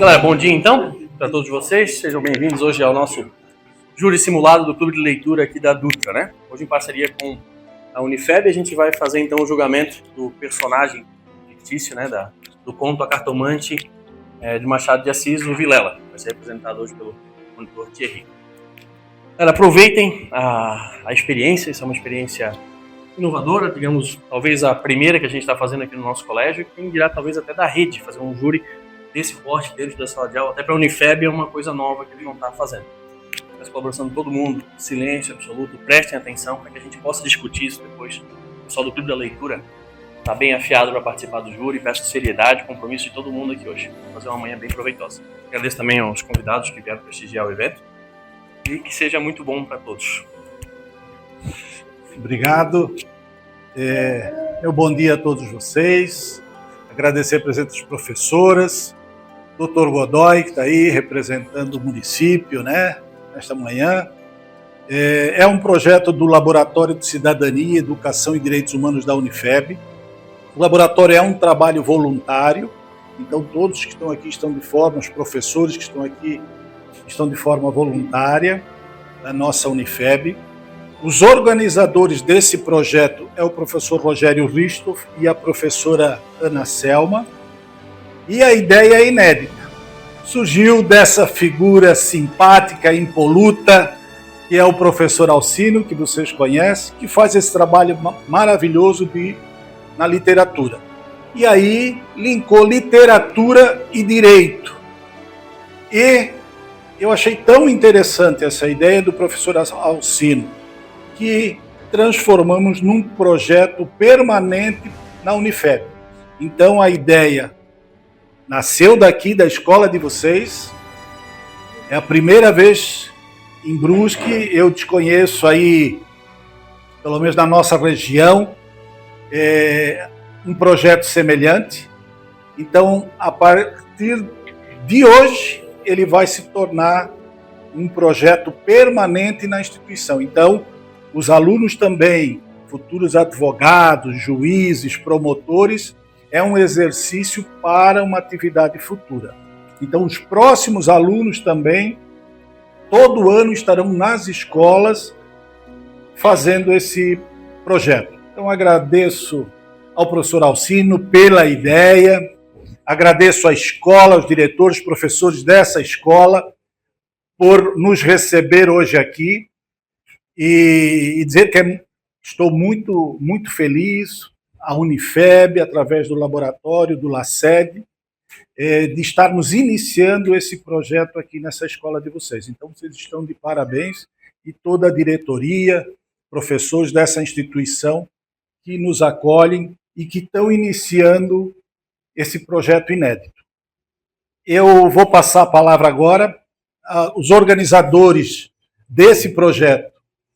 Galera, bom dia então para todos vocês, sejam bem-vindos hoje ao nosso júri simulado do Clube de Leitura aqui da Dutra, né? Hoje em parceria com a Unifeb a gente vai fazer então o julgamento do personagem fictício, né, do conto A Cartomante de Machado de Assis, o Vilela, vai ser representado hoje pelo monitor Thierry. Galera, aproveitem a experiência, isso é uma experiência inovadora, digamos, talvez a primeira que a gente está fazendo aqui no nosso colégio, quem dirá talvez até da rede, fazer um júri desse porte dentro da sala de aula, até para a Unifeb é uma coisa nova que eles vão estar fazendo. Peço a colaboração de todo mundo, silêncio absoluto, prestem atenção para que a gente possa discutir isso depois. O pessoal do Clube da Leitura está bem afiado para participar do júri, peço seriedade, compromisso de todo mundo aqui hoje. Vamos fazer uma manhã bem proveitosa. Agradeço também aos convidados que vieram prestigiar o evento e que seja muito bom para todos. Obrigado. Meu bom dia a todos vocês. Agradecer a presença das professoras, Dr. Godoy, que está aí representando o município, né, nesta manhã. É um projeto do Laboratório de Cidadania, Educação e Direitos Humanos da Unifeb. O laboratório é um trabalho voluntário, então todos que estão aqui estão de forma, os professores que estão aqui estão de forma voluntária da nossa Unifeb. Os organizadores desse projeto é o professor Rogério Ristoff e a professora Ana Selma. E a ideia é inédita. Surgiu dessa figura simpática, impoluta, que é o professor Alcino, que vocês conhecem, que faz esse trabalho maravilhoso na literatura. E aí linkou literatura e direito. E eu achei tão interessante essa ideia do professor Alcino, que transformamos num projeto permanente na Unifeb. Então a ideia nasceu daqui da escola de vocês, é a primeira vez em Brusque, eu desconheço aí, pelo menos na nossa região, um projeto semelhante. Então, a partir de hoje, ele vai se tornar um projeto permanente na instituição. Então, os alunos também, futuros advogados, juízes, promotores, é um exercício para uma atividade futura. Então, os próximos alunos também, todo ano estarão nas escolas fazendo esse projeto. Então, agradeço ao professor Alcino pela ideia, agradeço à escola, aos diretores, professores dessa escola, por nos receber hoje aqui e dizer que estou muito, muito feliz, a Unifeb, através do laboratório, do LACED, de estarmos iniciando esse projeto aqui nessa escola de vocês. Então, vocês estão de parabéns e toda a diretoria, professores dessa instituição que nos acolhem e que estão iniciando esse projeto inédito. Eu vou passar a palavra agora. Os organizadores desse projeto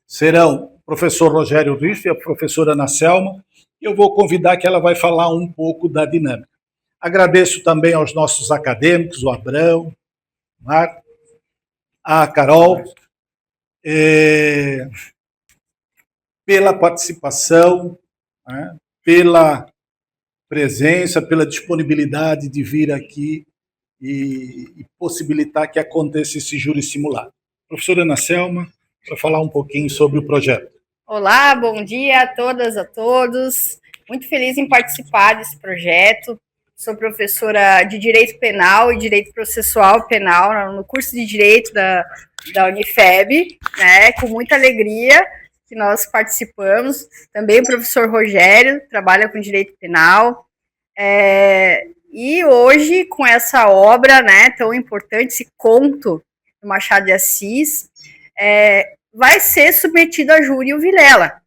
serão o professor Rogério Riff e a professora Ana Selma. Eu vou convidar que ela vai falar um pouco da dinâmica. Agradeço também aos nossos acadêmicos, o Abrão, Marco, a Carol, pela participação, pela presença, pela disponibilidade de vir aqui e possibilitar que aconteça esse júri simulado. Professora Ana Selma, para falar um pouquinho sobre o projeto. Olá, bom dia a todas, a todos. Muito feliz em participar desse projeto. Sou professora de Direito Penal e Direito Processual Penal no curso de Direito da Unifeb, né, com muita alegria que nós participamos. Também o professor Rogério trabalha com Direito Penal. E hoje, com essa obra, né, tão importante, esse conto do Machado de Assis, vai ser submetido a júri o Vilela.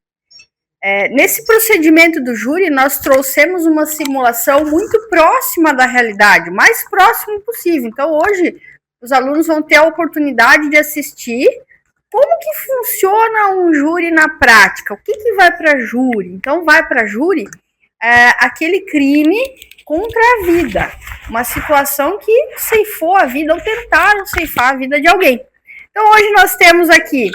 Nesse procedimento do júri, nós trouxemos uma simulação muito próxima da realidade, o mais próximo possível. Então, hoje, os alunos vão ter a oportunidade de assistir como que funciona um júri na prática, o que vai para júri. Então, vai para júri aquele crime contra a vida, uma situação que ceifou a vida ou tentaram ceifar a vida de alguém. Então, hoje nós temos aqui,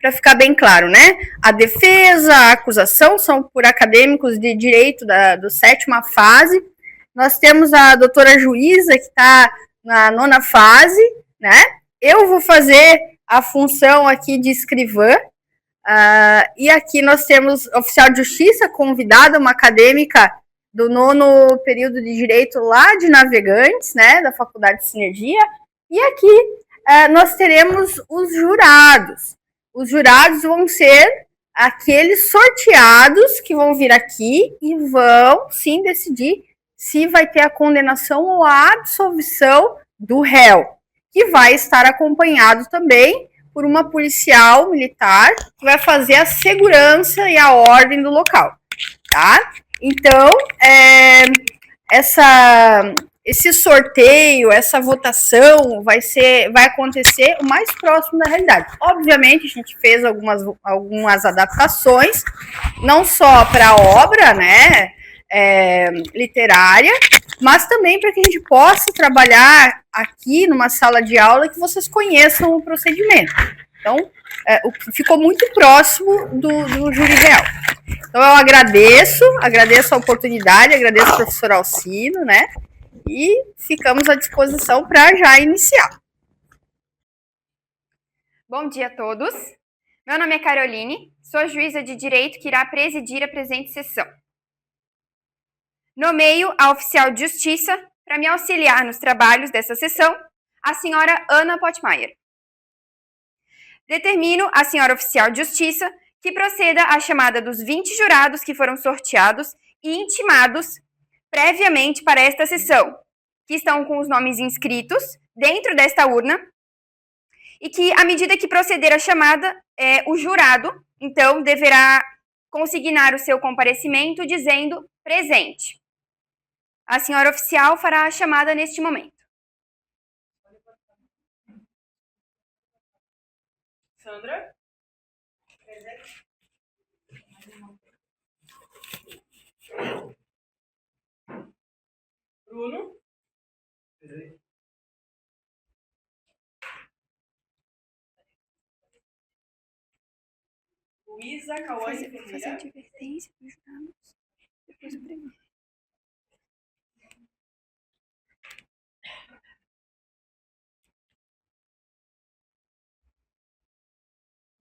para ficar bem claro, né? A defesa, a acusação são por acadêmicos de direito do sétima fase. Nós temos a doutora juíza, que está na nona fase, né? Eu vou fazer a função aqui de escrivã. E aqui nós temos oficial de justiça convidada, uma acadêmica do nono período de Direito lá de Navegantes, né, da Faculdade de Sinergia. E aqui nós teremos os jurados. Os jurados vão ser aqueles sorteados que vão vir aqui e vão, sim, decidir se vai ter a condenação ou a absolvição do réu, que vai estar acompanhado também por uma policial militar que vai fazer a segurança e a ordem do local, tá? Então, esse sorteio, essa votação vai acontecer o mais próximo da realidade. Obviamente, a gente fez algumas adaptações, não só para a obra, né, literária, mas também para que a gente possa trabalhar aqui numa sala de aula que vocês conheçam o procedimento. Então, ficou muito próximo do júri real. Então, eu agradeço a oportunidade, agradeço ao professor Alcino, né? E ficamos à disposição para já iniciar. Bom dia a todos. Meu nome é Caroline, sou juíza de Direito que irá presidir a presente sessão. Nomeio a oficial de Justiça para me auxiliar nos trabalhos dessa sessão, a senhora Ana Potmeier. Determino a senhora oficial de Justiça que proceda à chamada dos 20 jurados que foram sorteados e intimados previamente para esta sessão, que estão com os nomes inscritos dentro desta urna, e que, à medida que proceder a chamada, o jurado, então, deverá consignar o seu comparecimento dizendo presente. A senhora oficial fará a chamada neste momento. Sandra? Presente. Bruno? Presente. Luísa, Cauane Ferreira. Fazer advertência para os jurados. Depois o prêmio.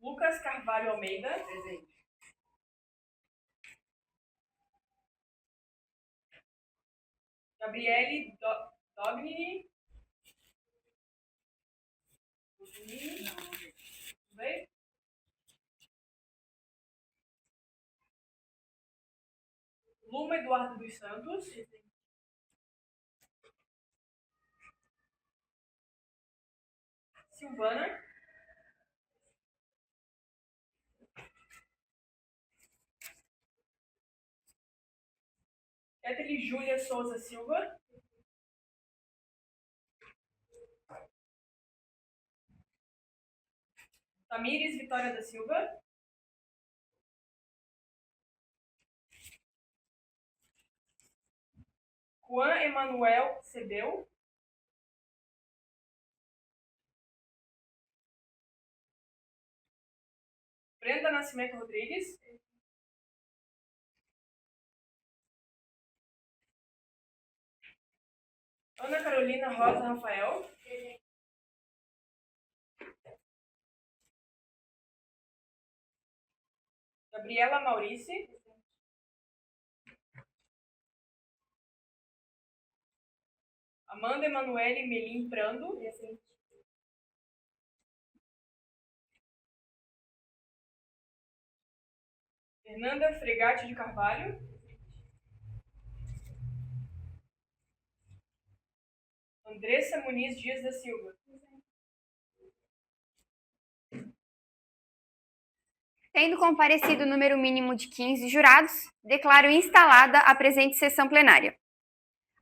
Lucas Carvalho Almeida. Presente. Gabriele Dogni. Tudo bem? Luma Eduardo dos Santos. Silvana. Catherine Júlia Souza Silva. Tamires Vitória da Silva. Juan Emanuel Cebeu. Brenda Nascimento Rodrigues. Ana Carolina Rosa Rafael. Gabriela Maurice. Amanda Emanuele Melim Prando. Fernanda Fregatti de Carvalho. Andressa Muniz Dias da Silva. Tendo comparecido o número mínimo de 15 jurados, declaro instalada a presente sessão plenária.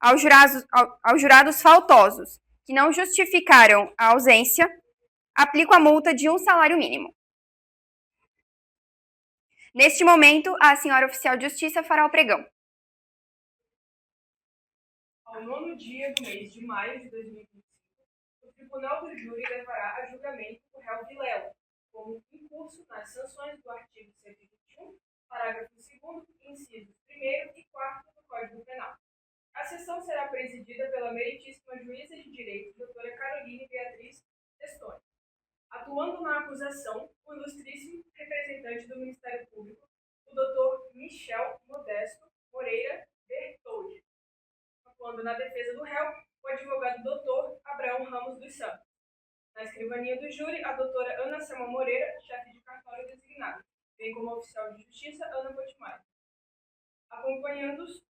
Aos jurados faltosos que não justificaram a ausência, aplico a multa de 1 salário mínimo. Neste momento, a senhora oficial de Justiça fará o pregão. Ao 9º dia do mês de maio de 2025, o Tribunal do Júri levará a julgamento o réu Vilela, como incurso nas sanções do artigo 121, parágrafo 2º, incisos 1º e 4º do Código Penal. A sessão será presidida pela meritíssima juíza de direito, doutora Caroline Beatriz Testoni. Atuando na acusação, o ilustríssimo representante do Ministério Público, o doutor Michel Modesto Moreira Bertoldi. Atuando na defesa do réu, o advogado doutor Abraão Ramos dos Santos. Na escrivania do júri, a doutora Ana Selma Moreira, chefe de cartório designado, bem como a oficial de justiça Ana Potmar. Acompanhados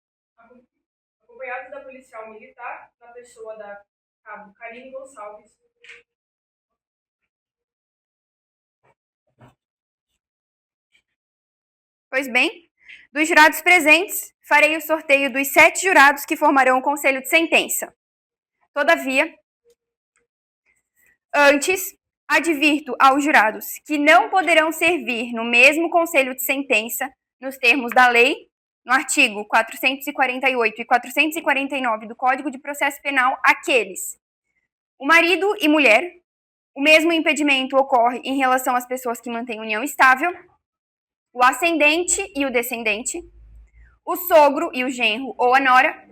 da policial militar, na pessoa da cabo Karine Gonçalves. Pois bem, dos jurados presentes, farei o sorteio dos 7 jurados que formarão o conselho de sentença. Todavia, antes, advirto aos jurados que não poderão servir no mesmo conselho de sentença, nos termos da lei, no artigo 448 e 449 do Código de Processo Penal, aqueles: o marido e mulher, o mesmo impedimento ocorre em relação às pessoas que mantêm união estável, o ascendente e o descendente, o sogro e o genro ou a nora,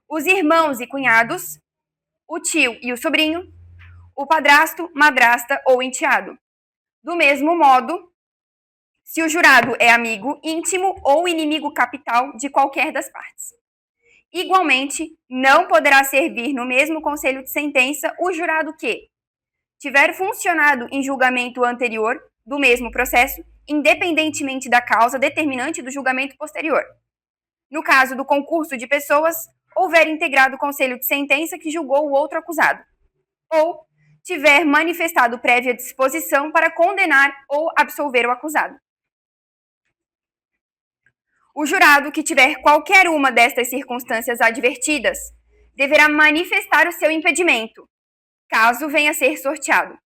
os irmãos e cunhados, o tio e o sobrinho, o padrasto, madrasta ou enteado. Do mesmo modo, se o jurado é amigo íntimo ou inimigo capital de qualquer das partes. Igualmente, não poderá servir no mesmo conselho de sentença o jurado que tiver funcionado em julgamento anterior do mesmo processo, independentemente da causa determinante do julgamento posterior. No caso do concurso de pessoas, houver integrado o conselho de sentença que julgou o outro acusado, ou tiver manifestado prévia disposição para condenar ou absolver o acusado. O jurado que tiver qualquer uma destas circunstâncias advertidas deverá manifestar o seu impedimento, caso venha a ser sorteado.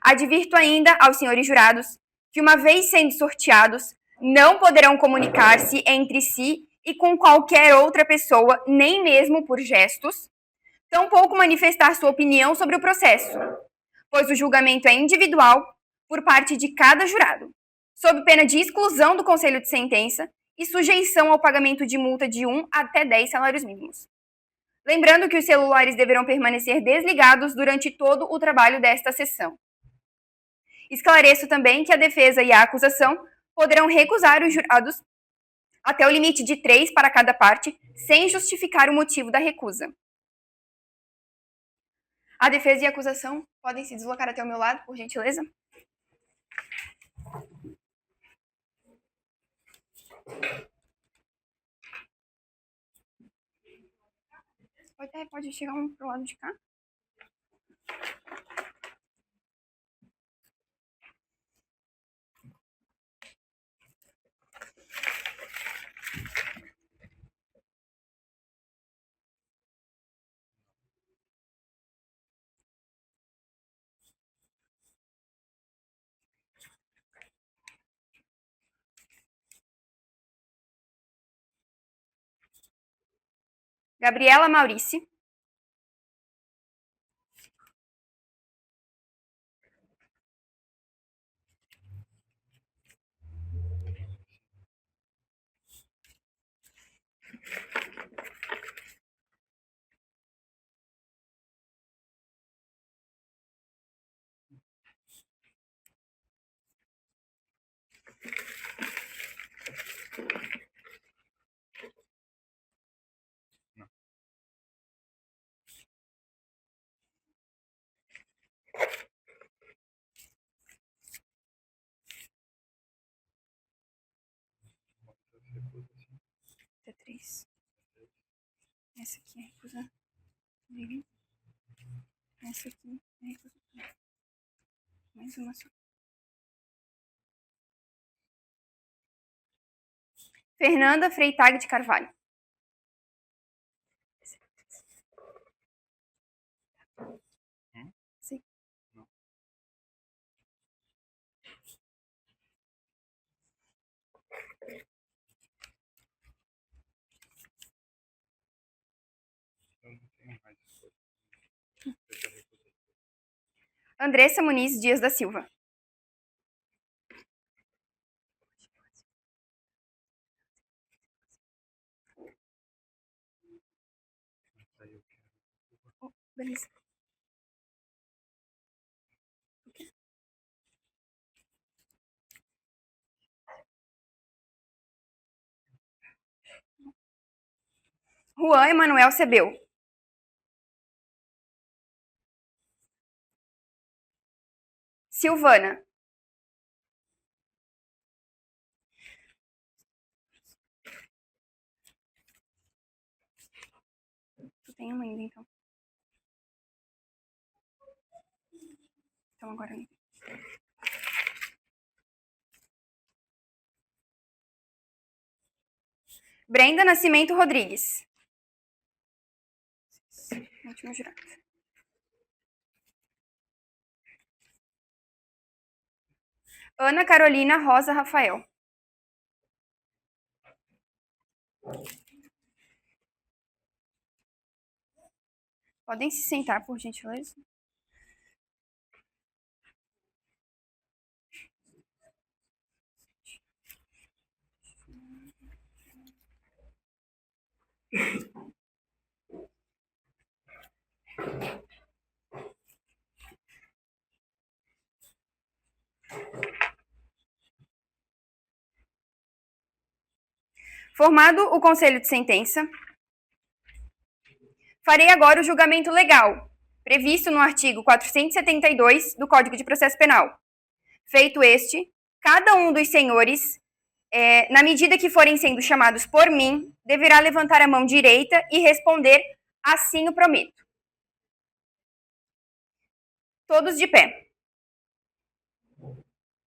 Advirto ainda aos senhores jurados que, uma vez sendo sorteados, não poderão comunicar-se entre si e com qualquer outra pessoa, nem mesmo por gestos, tampouco manifestar sua opinião sobre o processo, pois o julgamento é individual por parte de cada jurado, sob pena de exclusão do conselho de sentença e sujeição ao pagamento de multa de 1 até 10 salários mínimos. Lembrando que os celulares deverão permanecer desligados durante todo o trabalho desta sessão. Esclareço também que a defesa e a acusação poderão recusar os jurados até o limite de 3 para cada parte, sem justificar o motivo da recusa. A defesa e a acusação podem se deslocar até o meu lado, por gentileza. Pode chegar um pro lado de cá. Gabriela Maurice. T3. Essa aqui é recusa. Essa aqui é recusa. Mais uma só. Fernanda Freitag de Carvalho. Sim. Andressa Muniz Dias da Silva. Beleza. Juan Emanuel Sebel. Silvana. Tu tem uma ainda, então. Então agora não. Brenda Nascimento Rodrigues. Último jurado. Ana Carolina Rosa Rafael. Podem se sentar, por gentileza. Formado o conselho de sentença, farei agora o julgamento legal, previsto no artigo 472 do Código de Processo Penal. Feito este, cada um dos senhores, na medida que forem sendo chamados por mim, deverá levantar a mão direita e responder: assim o prometo. Todos de pé.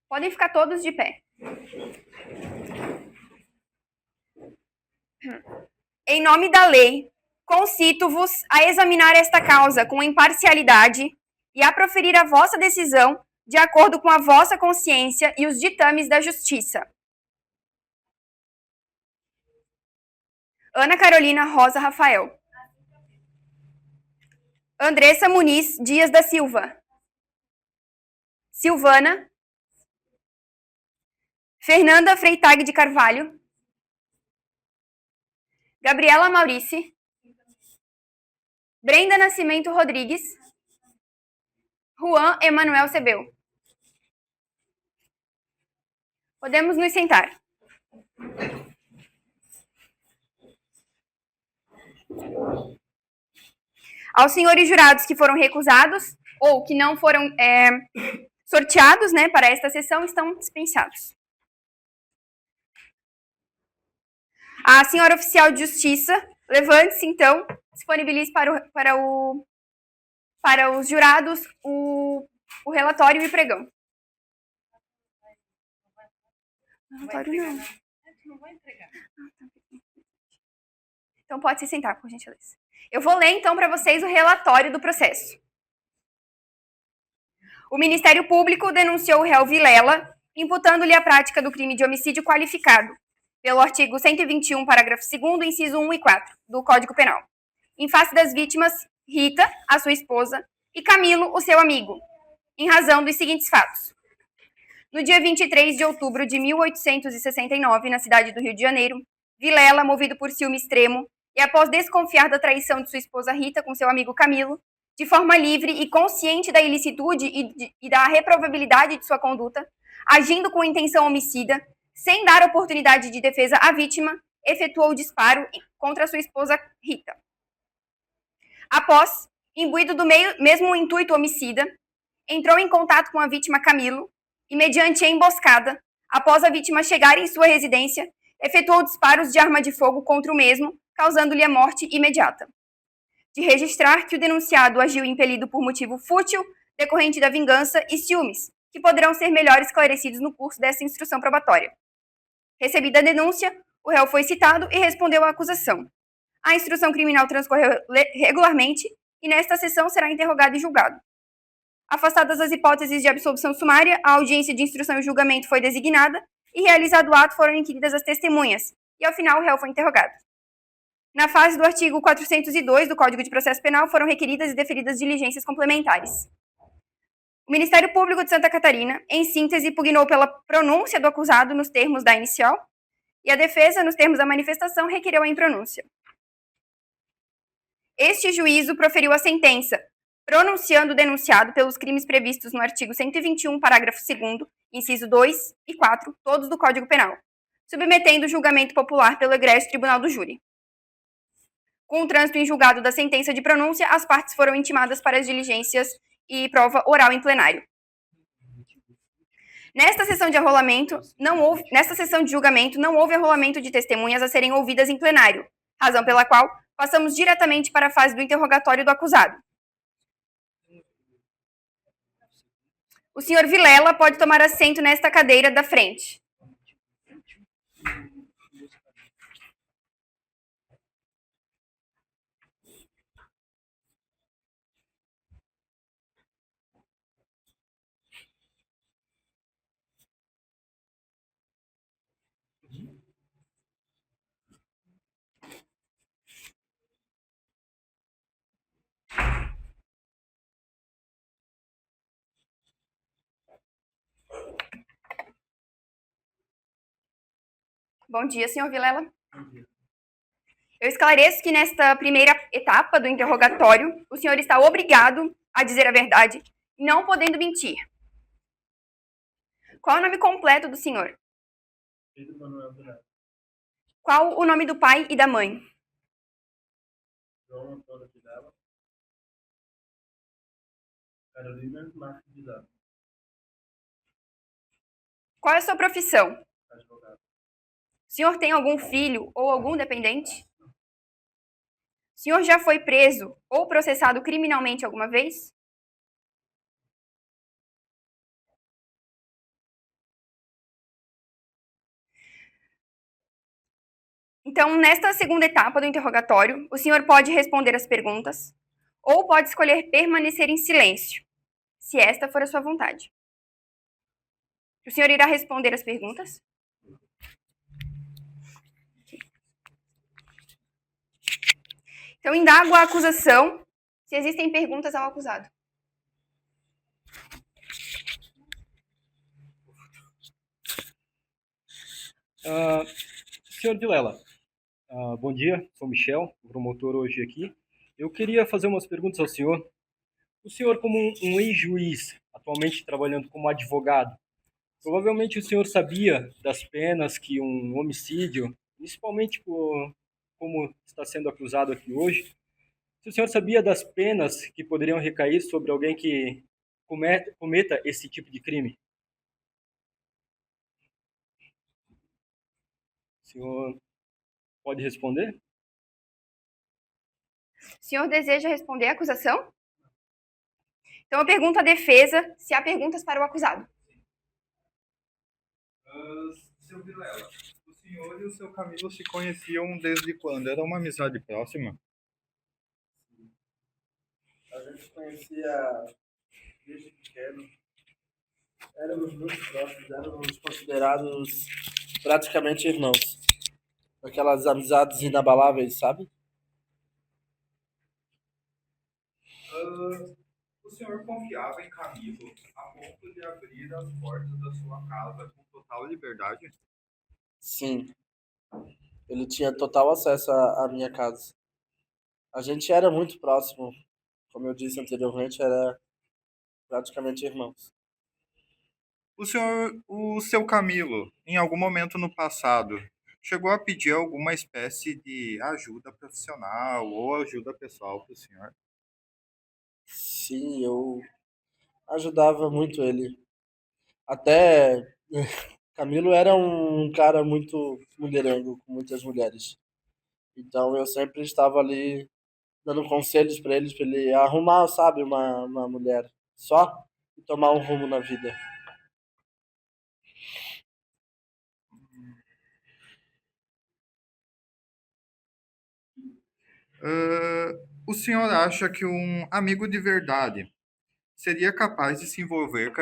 Podem ficar todos de pé. Em nome da lei, concito-vos a examinar esta causa com imparcialidade e a proferir a vossa decisão de acordo com a vossa consciência e os ditames da justiça. Ana Carolina Rosa Rafael. Andressa Muniz Dias da Silva. Silvana. Fernanda Freitag de Carvalho. Gabriela Maurice. Brenda Nascimento Rodrigues. Juan Emanuel Sebel. Podemos nos sentar. Aos senhores jurados que foram recusados ou que não foram sorteados, né, para esta sessão, estão dispensados. A senhora oficial de justiça, levante-se então, disponibilize para os jurados o relatório e o pregão. Relatório não. Não vou entregar. Então pode se sentar, por gentileza. Eu vou ler então para vocês o relatório do processo. O Ministério Público denunciou o réu Vilela, imputando-lhe a prática do crime de homicídio qualificado, pelo artigo 121, parágrafo 2º, inciso 1 e 4 do Código Penal, em face das vítimas Rita, a sua esposa, e Camilo, o seu amigo, em razão dos seguintes fatos. No dia 23 de outubro de 1869, na cidade do Rio de Janeiro, Vilela, movido por ciúme extremo, e após desconfiar da traição de sua esposa Rita com seu amigo Camilo, de forma livre e consciente da ilicitude e da reprovabilidade de sua conduta, agindo com intenção homicida, sem dar oportunidade de defesa à vítima, efetuou o disparo contra sua esposa Rita. Após, imbuído do mesmo intuito homicida, entrou em contato com a vítima Camilo e, mediante emboscada, após a vítima chegar em sua residência, efetuou disparos de arma de fogo contra o mesmo, causando-lhe a morte imediata. De registrar que o denunciado agiu impelido por motivo fútil, decorrente da vingança e ciúmes, que poderão ser melhor esclarecidos no curso dessa instrução probatória. Recebida a denúncia, o réu foi citado e respondeu à acusação. A instrução criminal transcorreu regularmente e nesta sessão será interrogado e julgado. Afastadas as hipóteses de absolvição sumária, a audiência de instrução e julgamento foi designada e, realizado o ato, foram inquiridas as testemunhas e, ao final, o réu foi interrogado. Na fase do artigo 402 do Código de Processo Penal, foram requeridas e deferidas diligências complementares. O Ministério Público de Santa Catarina, em síntese, pugnou pela pronúncia do acusado nos termos da inicial e a defesa, nos termos da manifestação, requereu a impronúncia. Este juízo proferiu a sentença, pronunciando o denunciado pelos crimes previstos no artigo 121, parágrafo 2º, inciso 2 e 4, todos do Código Penal, submetendo o julgamento popular pelo egresso Tribunal do Júri. Com o trânsito em julgado da sentença de pronúncia, as partes foram intimadas para as diligências e prova oral em plenário. Nesta sessão de julgamento, não houve arrolamento de testemunhas a serem ouvidas em plenário, razão pela qual passamos diretamente para a fase do interrogatório do acusado. O senhor Vilela pode tomar assento nesta cadeira da frente. Bom dia, senhor Vilela. Eu esclareço que nesta primeira etapa do interrogatório, o senhor está obrigado a dizer a verdade, não podendo mentir. Qual é o nome completo do senhor? Pedro Manuel Dourado. Qual o nome do pai e da mãe? João Antônio Vidal. Carolina Marques Vidal. Qual é a sua profissão? Advogado. O senhor tem algum filho ou algum dependente? O senhor já foi preso ou processado criminalmente alguma vez? Então, nesta segunda etapa do interrogatório, o senhor pode responder as perguntas ou pode escolher permanecer em silêncio, se esta for a sua vontade. O senhor irá responder as perguntas? Então, indago a acusação se existem perguntas ao acusado. Senhor Vilela, bom dia, sou Michel, promotor hoje aqui. Eu queria fazer umas perguntas ao senhor. O senhor, como um ex-juiz, atualmente trabalhando como advogado, provavelmente o senhor sabia das penas que um homicídio, principalmente como está sendo acusado aqui hoje, se o senhor sabia das penas que poderiam recair sobre alguém que cometa esse tipo de crime? O senhor pode responder? O senhor deseja responder a acusação? Então, eu pergunto à defesa se há perguntas para o acusado. Seu Vilela, o senhor e o seu Camilo se conheciam desde quando? Era uma amizade próxima? A gente se conhecia desde pequeno. Éramos muito próximos, éramos considerados praticamente irmãos. Aquelas amizades inabaláveis, sabe? O senhor confiava em Camilo a ponto de abrir as portas da sua casa com total liberdade? Sim. Ele tinha total acesso à minha casa. A gente era muito próximo. Como eu disse anteriormente, era praticamente irmãos. O seu Camilo, em algum momento no passado, chegou a pedir alguma espécie de ajuda profissional ou ajuda pessoal para o senhor? Sim, eu ajudava muito ele. Até Camilo era um cara muito mulherengo, com muitas mulheres. Então eu sempre estava ali dando conselhos para ele arrumar, sabe, uma mulher só e tomar um rumo na vida. O senhor acha que um amigo de verdade seria capaz de se envolver com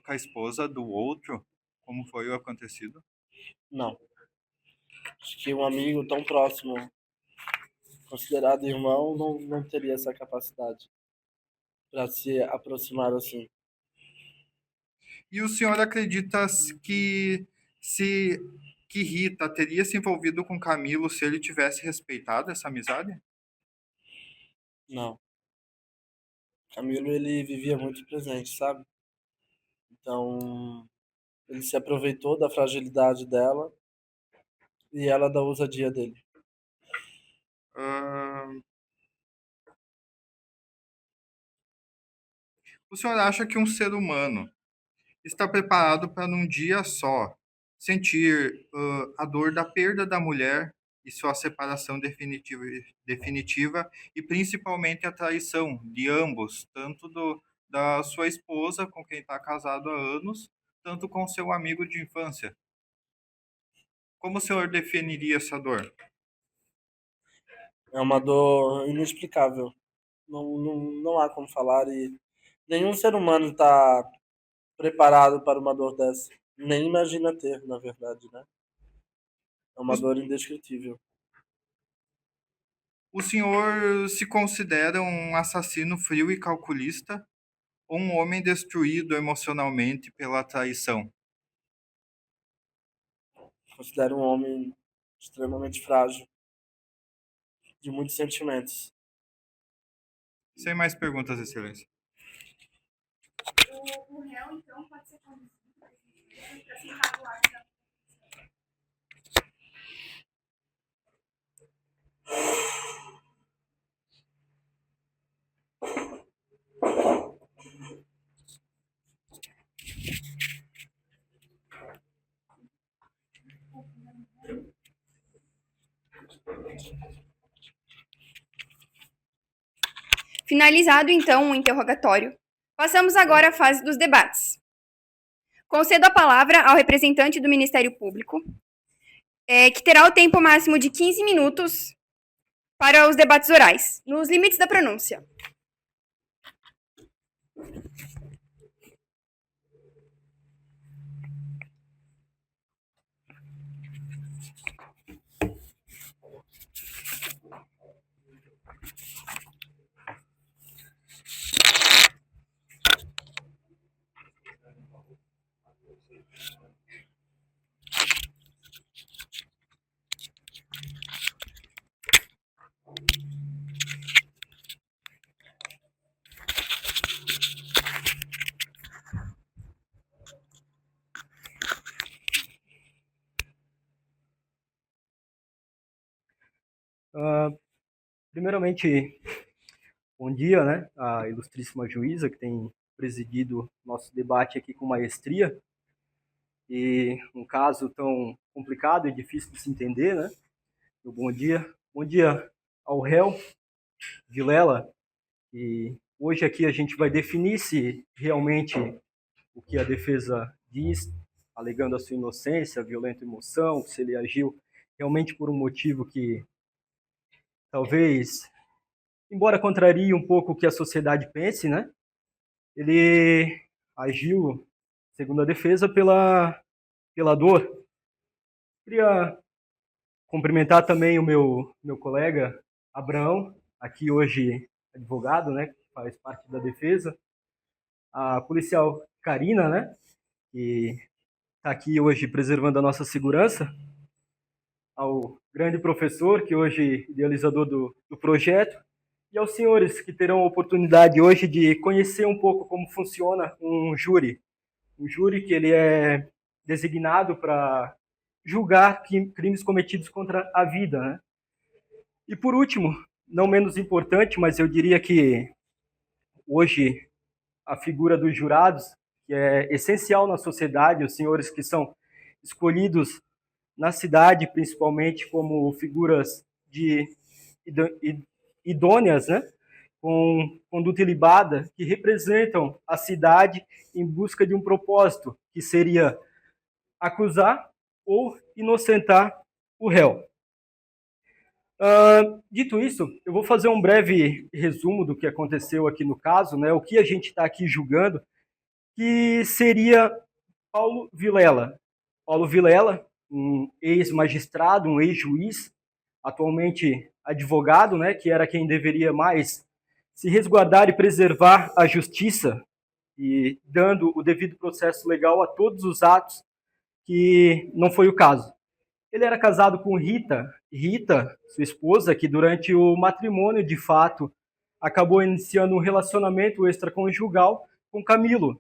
a esposa do outro, como foi o acontecido? Não. Acho que um amigo tão próximo, considerado irmão, não teria essa capacidade para se aproximar assim. E o senhor acredita se que Rita teria se envolvido com Camilo se ele tivesse respeitado essa amizade? Não. Camilo, ele vivia muito presente, sabe? Então, ele se aproveitou da fragilidade dela e ela da ousadia dele. Ahn, o senhor acha que um ser humano está preparado para, num dia só, sentir a dor da perda da mulher e sua separação definitiva e principalmente a traição de ambos, tanto da sua esposa, com quem está casado há anos, tanto com seu amigo de infância? Como o senhor definiria essa dor? É uma dor inexplicável. Não há como falar e nenhum ser humano está preparado para uma dor dessa. Nem imagina ter, na verdade, né? É uma dor indescritível. O senhor se considera um assassino frio e calculista ou um homem destruído emocionalmente pela traição? Considero um homem extremamente frágil, de muitos sentimentos. Sem mais perguntas, Excelência. O réu, então, pode ser conduzido para se encabular. Finalizado, então, o interrogatório, passamos agora à fase dos debates. Concedo a palavra ao representante do Ministério Público, que terá o tempo máximo de 15 minutos para os debates orais, nos limites da pronúncia. Primeiramente, bom dia, né, a ilustríssima juíza que tem presidido nosso debate aqui com maestria, e um caso tão complicado e difícil de se entender, né? Bom dia ao réu Vilela, e hoje aqui a gente vai definir se realmente o que a defesa diz, alegando a sua inocência, violenta emoção, se ele agiu realmente por um motivo que talvez, embora contrarie um pouco o que a sociedade pense, né? Ele agiu, segundo a defesa, pela dor. Queria cumprimentar também o meu colega Abraão, aqui hoje advogado, né? Que faz parte da defesa. A policial Karina, né? Que está aqui hoje preservando a nossa segurança. Ao grande professor, que hoje é idealizador do projeto, e aos senhores que terão a oportunidade hoje de conhecer um pouco como funciona um júri. Um júri que ele é designado para julgar crimes cometidos contra a vida, né? E por último, não menos importante, mas eu diria que hoje a figura dos jurados, que é essencial na sociedade, os senhores que são escolhidos na cidade, principalmente como figuras idôneas, né? Com conduta ilibada, que representam a cidade em busca de um propósito, que seria acusar ou inocentar o réu. Dito isso, eu vou fazer um breve resumo do que aconteceu aqui no caso, né? O que a gente está aqui julgando, que seria Paulo Vilela. Paulo Vilela, um ex-magistrado, um ex-juiz, atualmente advogado, né, que era quem deveria mais se resguardar e preservar a justiça e dando o devido processo legal a todos os atos, que não foi o caso. Ele era casado com Rita, sua esposa, que durante o matrimônio, de fato, acabou iniciando um relacionamento extraconjugal com Camilo,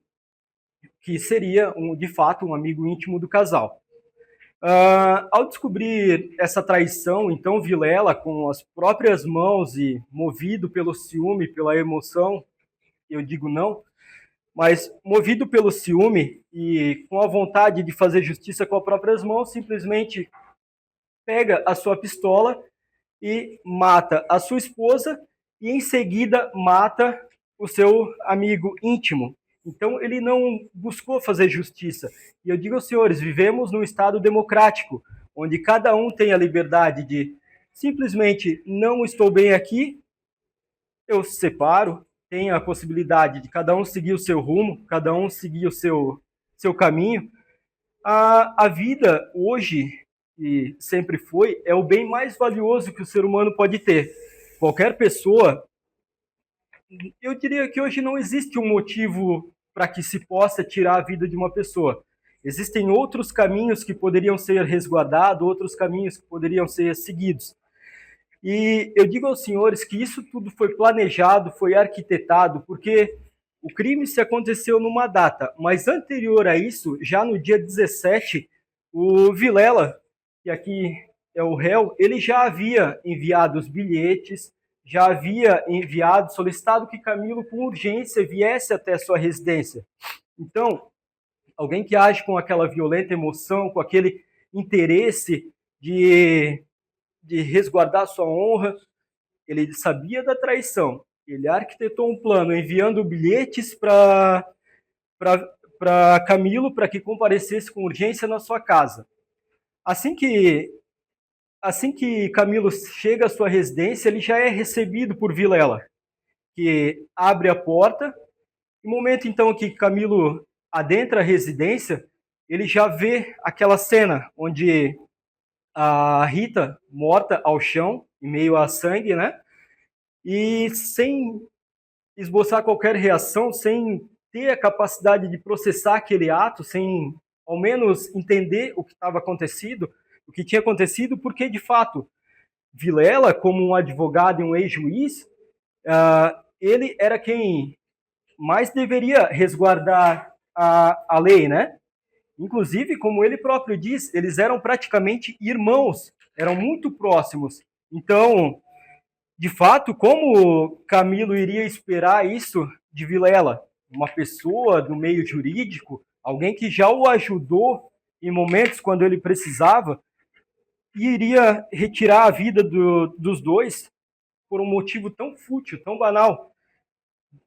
que seria, de fato, um amigo íntimo do casal. Ao descobrir essa traição, então Vilela, com as próprias mãos e movido pelo ciúme, pela emoção, eu digo não, mas movido pelo ciúme e com a vontade de fazer justiça com as próprias mãos, simplesmente pega a sua pistola e mata a sua esposa e em seguida mata o seu amigo íntimo. Então ele não buscou fazer justiça. E eu digo aos senhores, vivemos num Estado democrático, onde cada um tem a liberdade de simplesmente não estou bem aqui, eu separo, tem a possibilidade de cada um seguir o seu rumo, cada um seguir o seu caminho. A vida hoje, e sempre foi, é o bem mais valioso que o ser humano pode ter. Qualquer pessoa, eu diria que hoje não existe um motivo para que se possa tirar a vida de uma pessoa. Existem outros caminhos que poderiam ser resguardados, outros caminhos que poderiam ser seguidos. E eu digo aos senhores que isso tudo foi planejado, foi arquitetado, porque o crime se aconteceu numa data, mas anterior a isso, já no dia 17, o Vilela, que aqui é o réu, ele já havia enviado os bilhetes, já havia enviado, solicitado que Camilo, com urgência, viesse até sua residência. Então, alguém que age com aquela violenta emoção, com aquele interesse de resguardar sua honra, ele sabia da traição, ele arquitetou um plano, enviando bilhetes para Camilo para que comparecesse com urgência na sua casa. Assim que Camilo chega à sua residência, ele já é recebido por Vilela, que abre a porta. No momento, então, que Camilo adentra a residência, ele já vê aquela cena onde a Rita morta ao chão, em meio a sangue, né? E sem esboçar qualquer reação, sem ter a capacidade de processar aquele ato, sem ao menos entender o que estava acontecido, o que tinha acontecido, porque de fato Vilela, como um advogado e um ex-juiz, ele era quem mais deveria resguardar a lei, né? Inclusive, como ele próprio diz, eles eram praticamente irmãos, eram muito próximos. Então, de fato, como Camilo iria esperar isso de Vilela? Uma pessoa do meio jurídico, alguém que já o ajudou em momentos quando ele precisava, e iria retirar a vida dos dois por um motivo tão fútil, tão banal.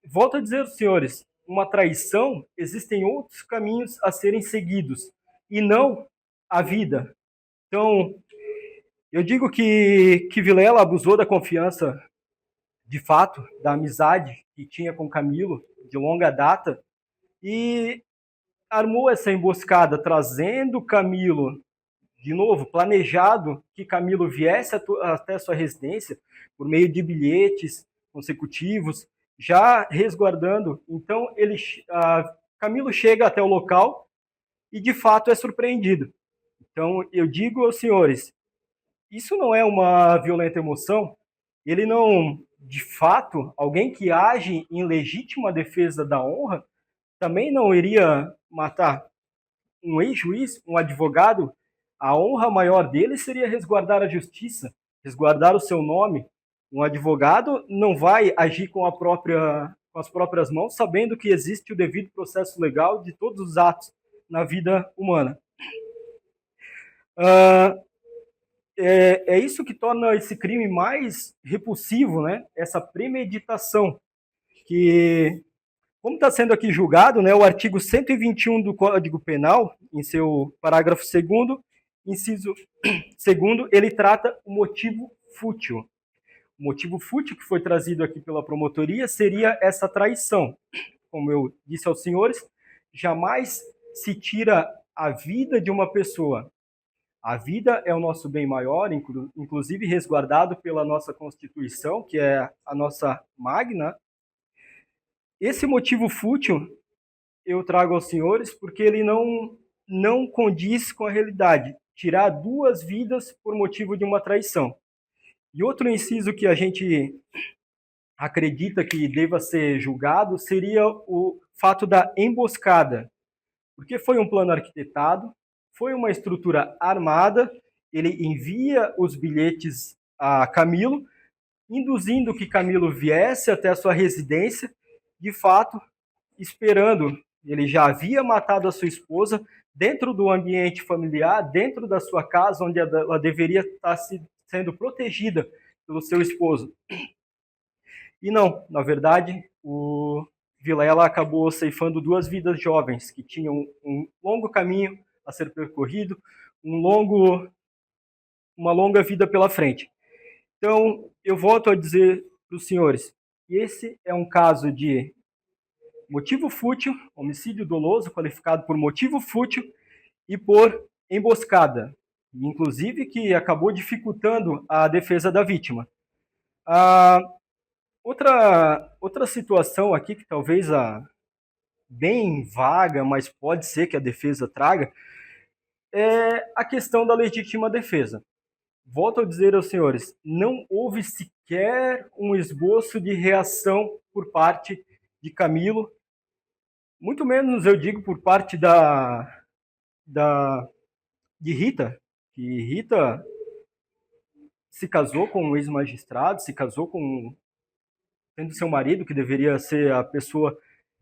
Volto a dizer, senhores, uma traição, existem outros caminhos a serem seguidos, e não a vida. Então, eu digo que Vilela abusou da confiança, de fato, da amizade que tinha com Camilo, de longa data, e armou essa emboscada, trazendo Camilo, de novo, planejado que Camilo viesse até sua residência, por meio de bilhetes consecutivos, já resguardando. Então, Camilo chega até o local e, de fato, é surpreendido. Então, eu digo aos senhores, isso não é uma violenta emoção, ele não, de fato, alguém que age em legítima defesa da honra, também não iria matar um ex-juiz, um advogado. A honra maior dele seria resguardar a justiça, resguardar o seu nome. Um advogado não vai agir com as próprias mãos, sabendo que existe o devido processo legal de todos os atos na vida humana. É isso que torna esse crime mais repulsivo, né? Essa premeditação, que, como está sendo aqui julgado, né, o artigo 121 do Código Penal, em seu parágrafo 2º, inciso 2º, ele trata o motivo fútil. O motivo fútil que foi trazido aqui pela promotoria seria essa traição. Como eu disse aos senhores, jamais se tira a vida de uma pessoa. A vida é o nosso bem maior, inclusive resguardado pela nossa Constituição, que é a nossa magna. Esse motivo fútil eu trago aos senhores porque ele não condiz com a realidade. Tirar 2 vidas por motivo de uma traição. E outro inciso que a gente acredita que deva ser julgado seria o fato da emboscada, porque foi um plano arquitetado, foi uma estrutura armada, ele envia os bilhetes a Camilo, induzindo que Camilo viesse até a sua residência, de fato, esperando. Ele já havia matado a sua esposa dentro do ambiente familiar, dentro da sua casa, onde ela deveria estar sendo protegida pelo seu esposo. E não, na verdade, o Vilela acabou ceifando duas vidas jovens que tinham um longo caminho a ser percorrido, uma longa vida pela frente. Então, eu volto a dizer para os senhores, esse é um caso de motivo fútil, homicídio doloso qualificado por motivo fútil e por emboscada, inclusive que acabou dificultando a defesa da vítima. Outra situação aqui que talvez bem vaga, mas pode ser que a defesa traga, é a questão da legítima defesa. Volto a dizer aos senhores, não houve sequer um esboço de reação por parte de Camilo, muito menos, eu digo, por parte de Rita, que Rita se casou com um ex-magistrado, se casou com tendo seu marido, que deveria ser a pessoa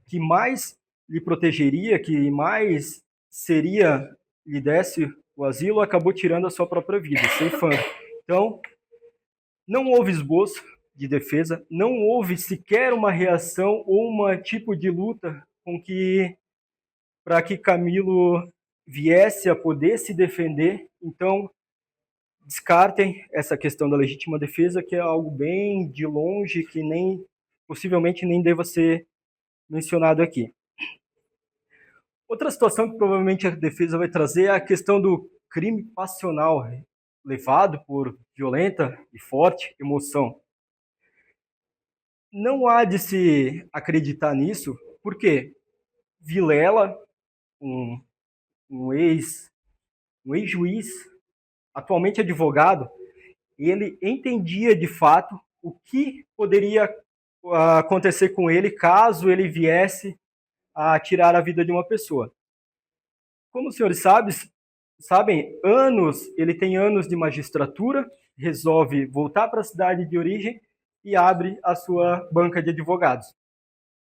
que mais lhe protegeria, que mais lhe desse o asilo, acabou tirando a sua própria vida, ceifando. Então, não houve esboço de defesa, não houve sequer uma reação ou um tipo de luta para que Camilo viesse a poder se defender. Então, descartem essa questão da legítima defesa, que é algo bem de longe, que possivelmente nem deva ser mencionado aqui. Outra situação que provavelmente a defesa vai trazer é a questão do crime passional, levado por violenta e forte emoção. Não há de se acreditar nisso, porque Vilela, um ex-juiz, atualmente advogado, ele entendia de fato o que poderia acontecer com ele caso ele viesse a tirar a vida de uma pessoa. Como os senhores sabem, ele tem anos de magistratura, resolve voltar para a cidade de origem e abre a sua banca de advogados.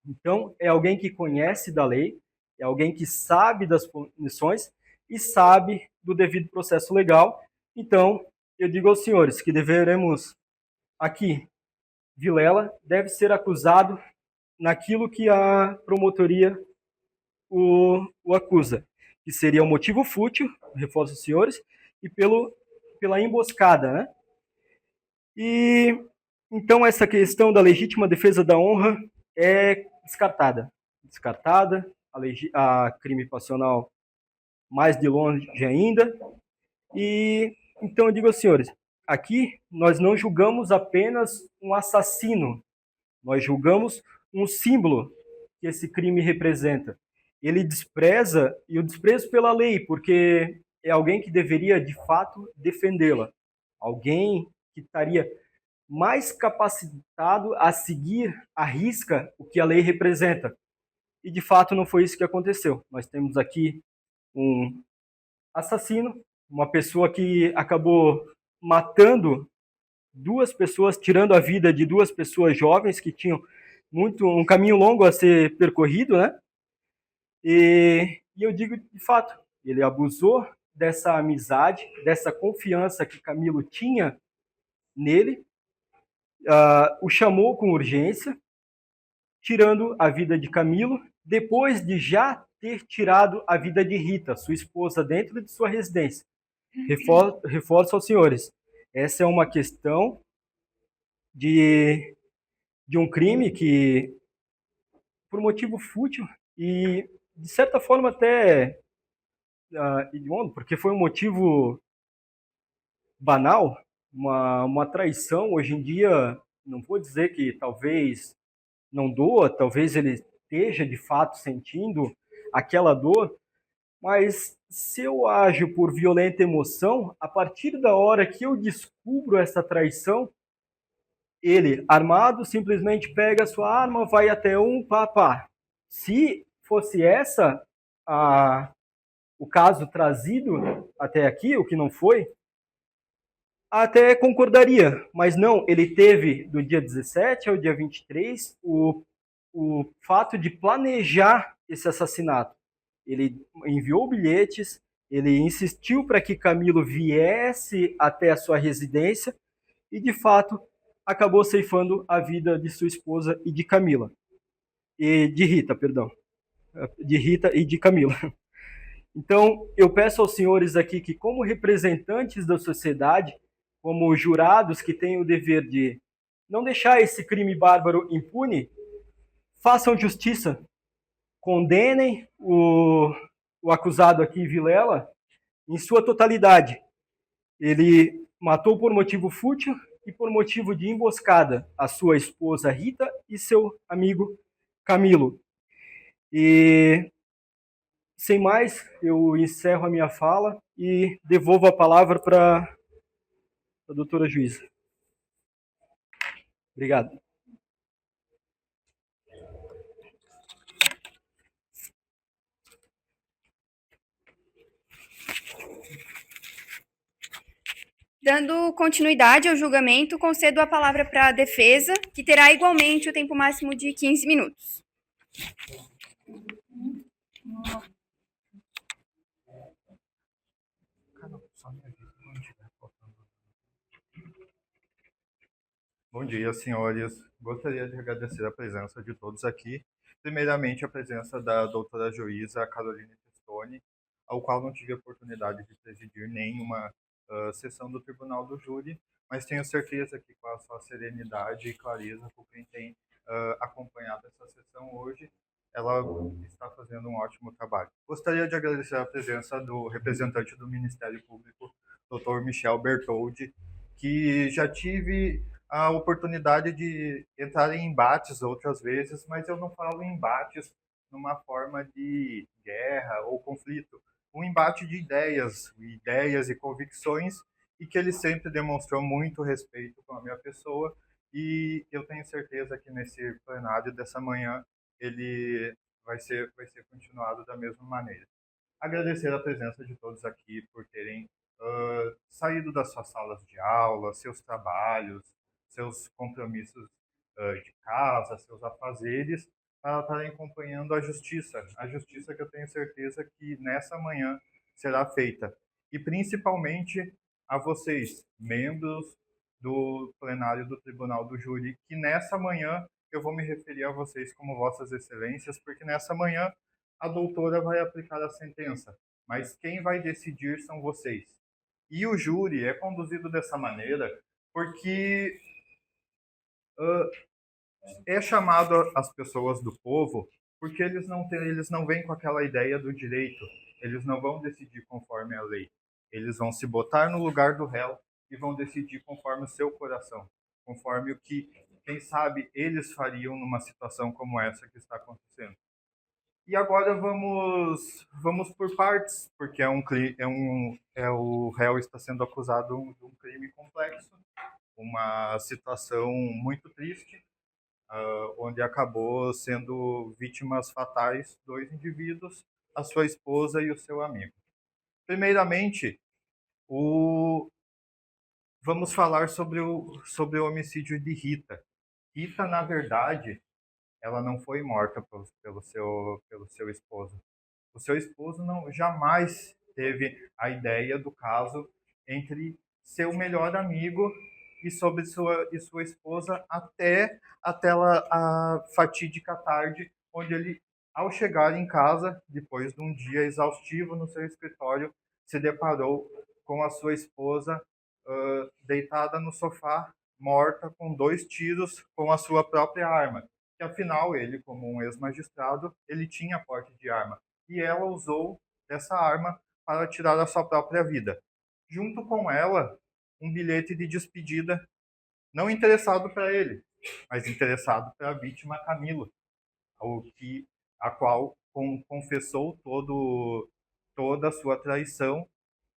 Então, é alguém que conhece da lei, é alguém que sabe das punições e sabe do devido processo legal. Então, eu digo aos senhores que deveremos aqui, Vilela deve ser acusado naquilo que a promotoria o acusa, que seria o motivo fútil, reforço os senhores, e pela emboscada, né? E então essa questão da legítima defesa da honra é descartada. A crime passional mais de longe ainda. E então eu digo aos senhores, aqui nós não julgamos apenas um assassino, nós julgamos um símbolo que esse crime representa. Ele despreza, e o desprezo pela lei, porque é alguém que deveria, de fato, defendê-la. Alguém que estaria mais capacitado a seguir à risca o que a lei representa. E, de fato, não foi isso que aconteceu. Nós temos aqui um assassino, uma pessoa que acabou matando duas pessoas, tirando a vida de duas pessoas jovens que tinham um caminho longo a ser percorrido, né? E eu digo, de fato, ele abusou dessa amizade, dessa confiança que Camilo tinha nele, o chamou com urgência, tirando a vida de Camilo, depois de já ter tirado a vida de Rita, sua esposa, dentro de sua residência. Reforço aos senhores, essa é uma questão de um crime que, por motivo fútil e, de certa forma, até hediondo, porque foi um motivo banal, uma traição. Hoje em dia, não vou dizer que talvez não doa, talvez ele esteja, de fato, sentindo aquela dor, mas se eu ajo por violenta emoção, a partir da hora que eu descubro essa traição, Ele, armado, simplesmente pega a sua arma, vai até um, pá. Se fosse o caso trazido até aqui, o que não foi, até concordaria, mas não, ele teve do dia 17 ao dia 23 o fato de planejar esse assassinato. Ele enviou bilhetes, ele insistiu para que Camilo viesse até a sua residência e, de fato, acabou ceifando a vida de sua esposa e de Camila. E de Rita, perdão. De Rita e de Camila. Então, eu peço aos senhores aqui que, como representantes da sociedade, como jurados que têm o dever de não deixar esse crime bárbaro impune, façam justiça, condenem o acusado aqui, Vilela, em sua totalidade. Ele matou por motivo fútil e por motivo de emboscada a sua esposa Rita e seu amigo Camilo. E, sem mais, eu encerro a minha fala e devolvo a palavra para a doutora juíza. Obrigado. Dando continuidade ao julgamento, concedo a palavra para a defesa, que terá igualmente o tempo máximo de 15 minutos. Bom dia, senhores. Gostaria de agradecer a presença de todos aqui. Primeiramente, a presença da doutora juíza Caroline Testoni, ao qual não tive a oportunidade de presidir nenhuma sessão do Tribunal do Júri, mas tenho certeza que com a sua serenidade e clareza, por quem tem acompanhado essa sessão hoje, ela está fazendo um ótimo trabalho. Gostaria de agradecer a presença do representante do Ministério Público, Dr. Michel Bertoldi, que já tive a oportunidade de entrar em embates outras vezes, mas eu não falo em embates numa forma de guerra ou conflito, um embate de ideias e convicções, e que ele sempre demonstrou muito respeito com a minha pessoa, e eu tenho certeza que nesse plenário dessa manhã ele vai ser continuado da mesma maneira. Agradecer a presença de todos aqui por terem saído das suas salas de aula, seus trabalhos, seus compromissos de casa, seus afazeres, para estarem acompanhando a justiça que eu tenho certeza que nessa manhã será feita. E principalmente a vocês, membros do plenário do Tribunal do Júri, que nessa manhã eu vou me referir a vocês como vossas excelências, porque nessa manhã a doutora vai aplicar a sentença, mas quem vai decidir são vocês. E o júri é conduzido dessa maneira porque é chamado as pessoas do povo porque eles não vêm com aquela ideia do direito, eles não vão decidir conforme a lei, eles vão se botar no lugar do réu e vão decidir conforme o seu coração, conforme o que, quem sabe, eles fariam numa situação como essa que está acontecendo. E agora vamos por partes, porque o réu está sendo acusado de um crime complexo, uma situação muito triste, onde acabou sendo vítimas fatais 2 indivíduos, a sua esposa e o seu amigo. Primeiramente, vamos falar sobre o homicídio de Rita. Rita, na verdade, ela não foi morta pelo seu esposo. O seu esposo jamais teve a ideia do caso entre seu melhor amigo e sobre sua esposa até a fatídica tarde, onde ele, ao chegar em casa, depois de um dia exaustivo no seu escritório, se deparou com a sua esposa deitada no sofá, morta, com 2 tiros com a sua própria arma. Que afinal, ele, como um ex-magistrado, ele tinha porte de arma. E ela usou dessa arma para tirar a sua própria vida. Junto com ela, um bilhete de despedida, não interessado para ele, mas interessado para a vítima Camila, a qual confessou toda a sua traição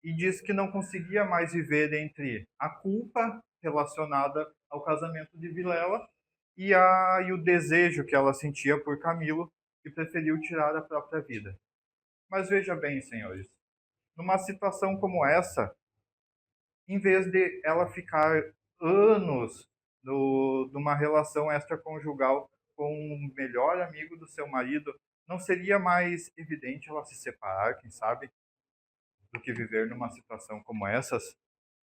e disse que não conseguia mais viver entre a culpa relacionada ao casamento de Vilela e o desejo que ela sentia por Camilo e preferiu tirar a própria vida. Mas veja bem, senhores, numa situação como essa, em vez de ela ficar anos numa relação extraconjugal com o melhor amigo do seu marido, não seria mais evidente ela se separar, quem sabe, do que viver numa situação como essas?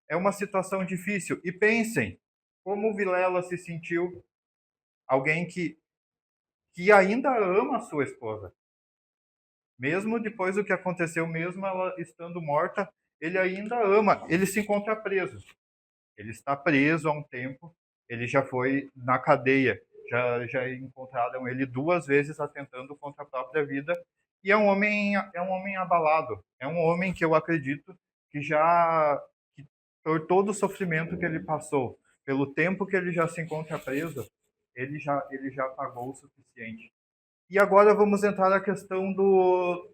É uma situação difícil. E pensem, como o Vilela se sentiu, alguém que ainda ama a sua esposa. Mesmo depois do que aconteceu, mesmo ela estando morta, ele ainda ama. Ele se encontra preso. Ele está preso há um tempo. Ele já foi na cadeia. Já encontraram ele 2 vezes atentando contra a própria vida. E é um homem abalado. É um homem que eu acredito que por todo o sofrimento que ele passou, pelo tempo que ele já se encontra preso, ele já pagou o suficiente. E agora vamos entrar na questão do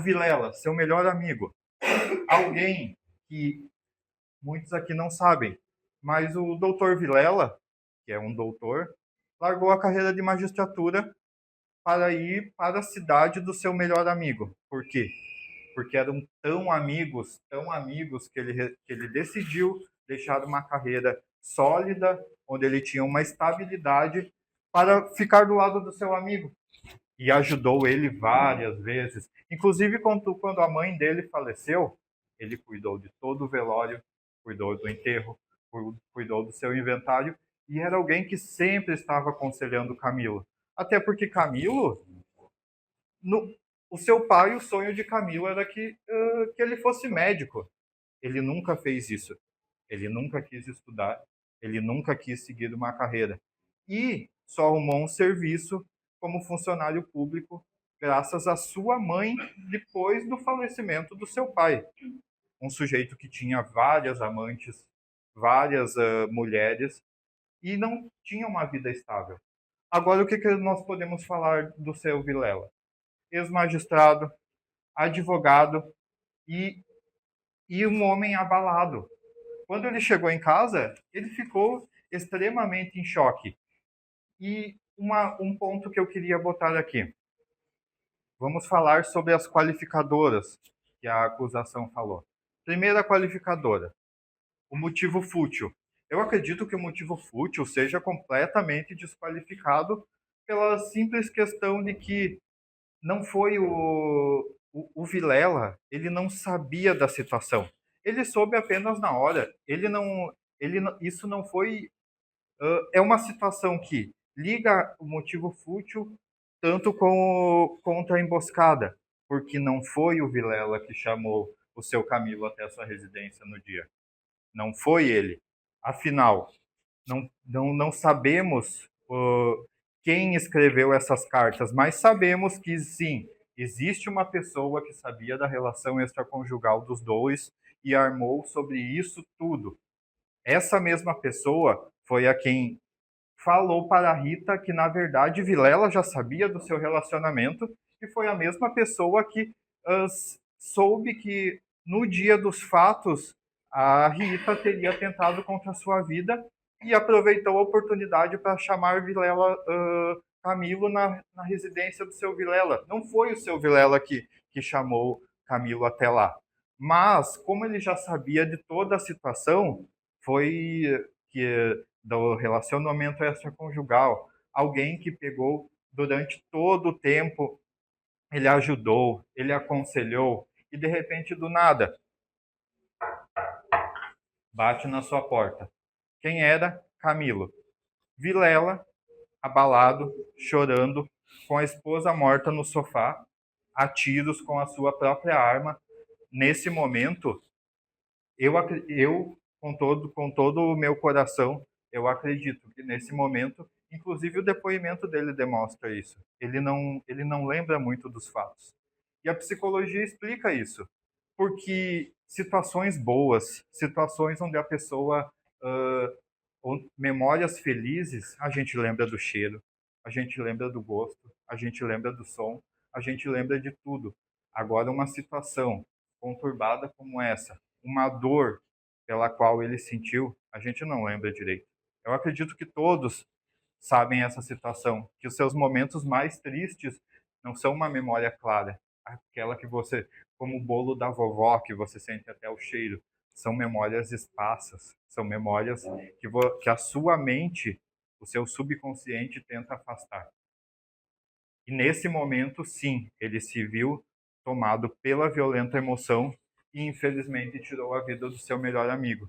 Vilela, seu melhor amigo. Alguém que muitos aqui não sabem, mas o doutor Vilela, que é um doutor, largou a carreira de magistratura para ir para a cidade do seu melhor amigo. Por quê? Porque eram tão amigos que ele decidiu deixar uma carreira sólida, onde ele tinha uma estabilidade, para ficar do lado do seu amigo. E ajudou ele várias vezes. Inclusive, quando a mãe dele faleceu, ele cuidou de todo o velório, cuidou do enterro, cuidou do seu inventário, e era alguém que sempre estava aconselhando Camilo. Até porque Camilo, o seu pai, o sonho de Camilo era que ele fosse médico. Ele nunca fez isso. Ele nunca quis estudar, ele nunca quis seguir uma carreira. E só arrumou um serviço como funcionário público graças à sua mãe depois do falecimento do seu pai. Um sujeito que tinha várias amantes, várias mulheres e não tinha uma vida estável. Agora, o que nós podemos falar do seu Vilela? Ex-magistrado, advogado e um homem abalado. Quando ele chegou em casa, ele ficou extremamente em choque. E um ponto que eu queria botar aqui. Vamos falar sobre as qualificadoras que a acusação falou. Primeira qualificadora, o motivo fútil. Eu acredito que o motivo fútil seja completamente desqualificado pela simples questão de que não foi o Vilela, ele não sabia da situação. Ele soube apenas na hora. Isso não foi... é uma situação que liga o motivo fútil tanto contra a emboscada, porque não foi o Vilela que chamou o seu Camilo até a sua residência no dia. Não foi ele. Afinal, não sabemos quem escreveu essas cartas, mas sabemos que sim, existe uma pessoa que sabia da relação extraconjugal dos dois e armou sobre isso tudo. Essa mesma pessoa foi a quem falou para a Rita que, na verdade, Vilela já sabia do seu relacionamento e foi a mesma pessoa que soube que, no dia dos fatos, a Rita teria tentado contra a sua vida e aproveitou a oportunidade para chamar Camilo na residência do seu Vilela. Não foi o seu Vilela que chamou Camilo até lá. Mas, como ele já sabia de toda a situação, foi que do relacionamento extraconjugal, alguém que pegou durante todo o tempo, ele ajudou, ele aconselhou, e de repente, do nada, bate na sua porta. Quem era? Camilo. Vilela, abalado, chorando, com a esposa morta no sofá, a tiros com a sua própria arma. Nesse momento, eu com todo o meu coração, eu acredito que nesse momento, inclusive o depoimento dele demonstra isso. Ele não lembra muito dos fatos. E a psicologia explica isso. Porque situações boas, situações onde a pessoa... memórias felizes, a gente lembra do cheiro, a gente lembra do gosto, a gente lembra do som, a gente lembra de tudo. Agora, uma situação conturbada como essa, uma dor pela qual ele sentiu, a gente não lembra direito. Eu acredito que todos sabem essa situação, que os seus momentos mais tristes não são uma memória clara, aquela que você, como o bolo da vovó, que você sente até o cheiro, são memórias esparsas, são memórias que a sua mente, o seu subconsciente tenta afastar. E nesse momento, sim, ele se viu tomado pela violenta emoção e infelizmente tirou a vida do seu melhor amigo.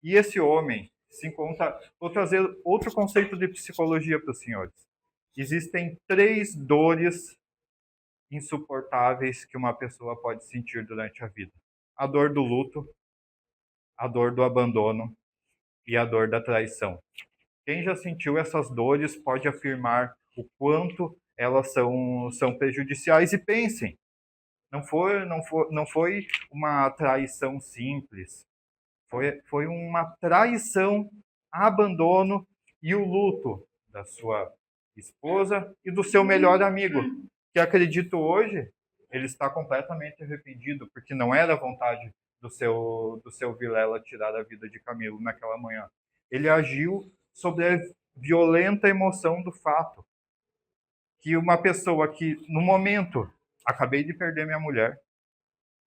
E esse homem se encontra... Vou trazer outro conceito de psicologia para os senhores. Existem 3 dores insuportáveis que uma pessoa pode sentir durante a vida: a dor do luto, a dor do abandono e a dor da traição. Quem já sentiu essas dores pode afirmar o quanto elas são prejudiciais. E pensem, não foi uma traição simples, foi uma traição, abandono e o luto da sua esposa e do seu melhor amigo, que acredito hoje ele está completamente arrependido, porque não era vontade do seu Vilela tirar a vida de Camilo naquela manhã. Ele agiu sobre a violenta emoção do fato que uma pessoa que, no momento, acabei de perder minha mulher,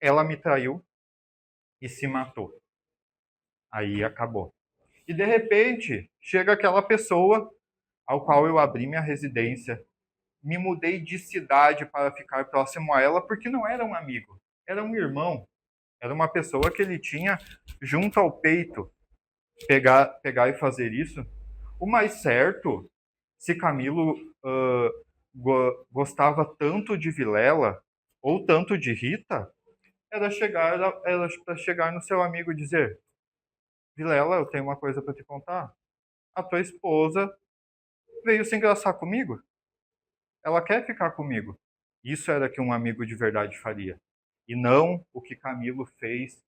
ela me traiu e se matou. Aí acabou. E de repente, chega aquela pessoa ao qual eu abri minha residência, me mudei de cidade para ficar próximo a ela, porque não era um amigo, era um irmão, era uma pessoa que ele tinha junto ao peito. Pegar e fazer isso, o mais certo, se Camilo gostava tanto de Vilela ou tanto de Rita, era chegar no seu amigo e dizer: Vilela, eu tenho uma coisa para te contar. A tua esposa veio se engraçar comigo. Ela quer ficar comigo. Isso era que um amigo de verdade faria. E não o que Camilo fez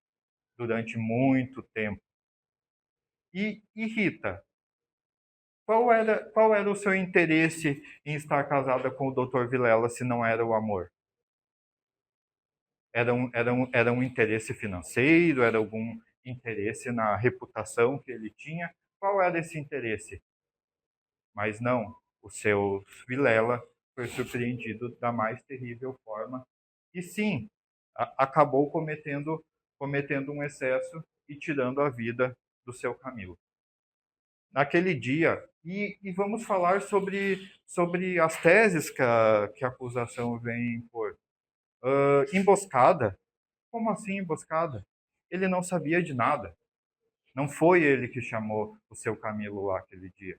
durante muito tempo. E Rita, qual era o seu interesse em estar casada com o Dr. Vilela se não era o amor? Era um interesse financeiro? Era algum interesse na reputação que ele tinha? Qual era esse interesse? Mas não, o seu Vilela foi surpreendido da mais terrível forma e sim, acabou cometendo um excesso e tirando a vida do seu Camilo. Naquele dia, e vamos falar sobre as teses que a acusação vem por. Emboscada? Como assim emboscada? Ele não sabia de nada. Não foi ele que chamou o seu Camilo lá aquele dia.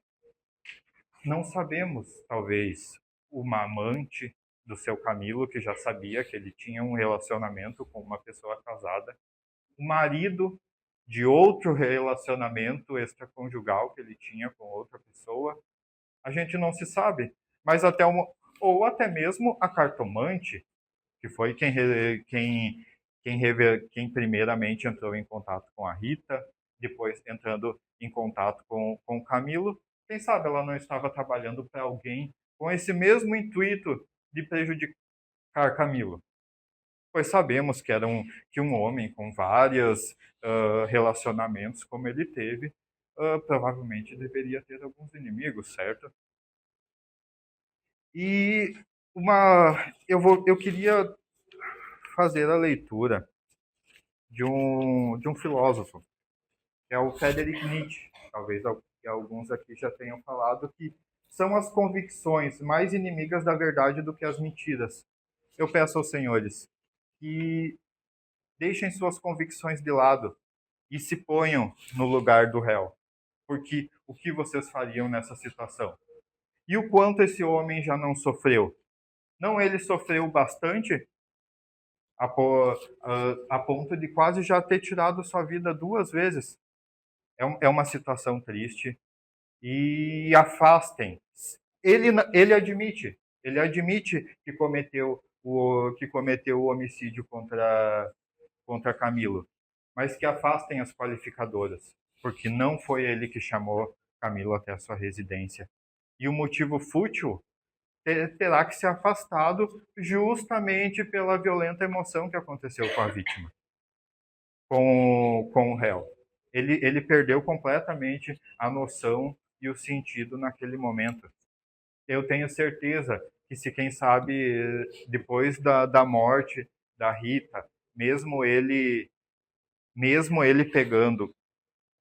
Não sabemos, talvez, uma amante do seu Camilo que já sabia que ele tinha um relacionamento com uma pessoa casada, o marido de outro relacionamento extraconjugal que ele tinha com outra pessoa. A gente não se sabe, mas ou até mesmo a cartomante, que foi quem primeiramente entrou em contato com a Rita, depois entrando em contato com o Camilo. Quem sabe ela não estava trabalhando para alguém com esse mesmo intuito de prejudicar Camilo? Pois sabemos que um homem com vários relacionamentos como ele teve, provavelmente deveria ter alguns inimigos, certo? E eu queria fazer a leitura de um filósofo, que é o Friedrich Nietzsche. Talvez alguns aqui já tenham falado que são as convicções mais inimigas da verdade do que as mentiras. Eu peço aos senhores que deixem suas convicções de lado e se ponham no lugar do réu. Porque o que vocês fariam nessa situação? E o quanto esse homem já não sofreu? Não, ele sofreu bastante a ponto de quase já ter tirado sua vida 2 vezes. É uma situação triste. E afastem. Ele admite que cometeu o homicídio contra Camilo, mas que afastem as qualificadoras, porque não foi ele que chamou Camilo até a sua residência. E o motivo fútil terá que ser afastado justamente pela violenta emoção que aconteceu com a vítima, com o réu. Ele perdeu completamente a noção e o sentido naquele momento. Eu tenho certeza que se, quem sabe, depois da morte da Rita, mesmo ele pegando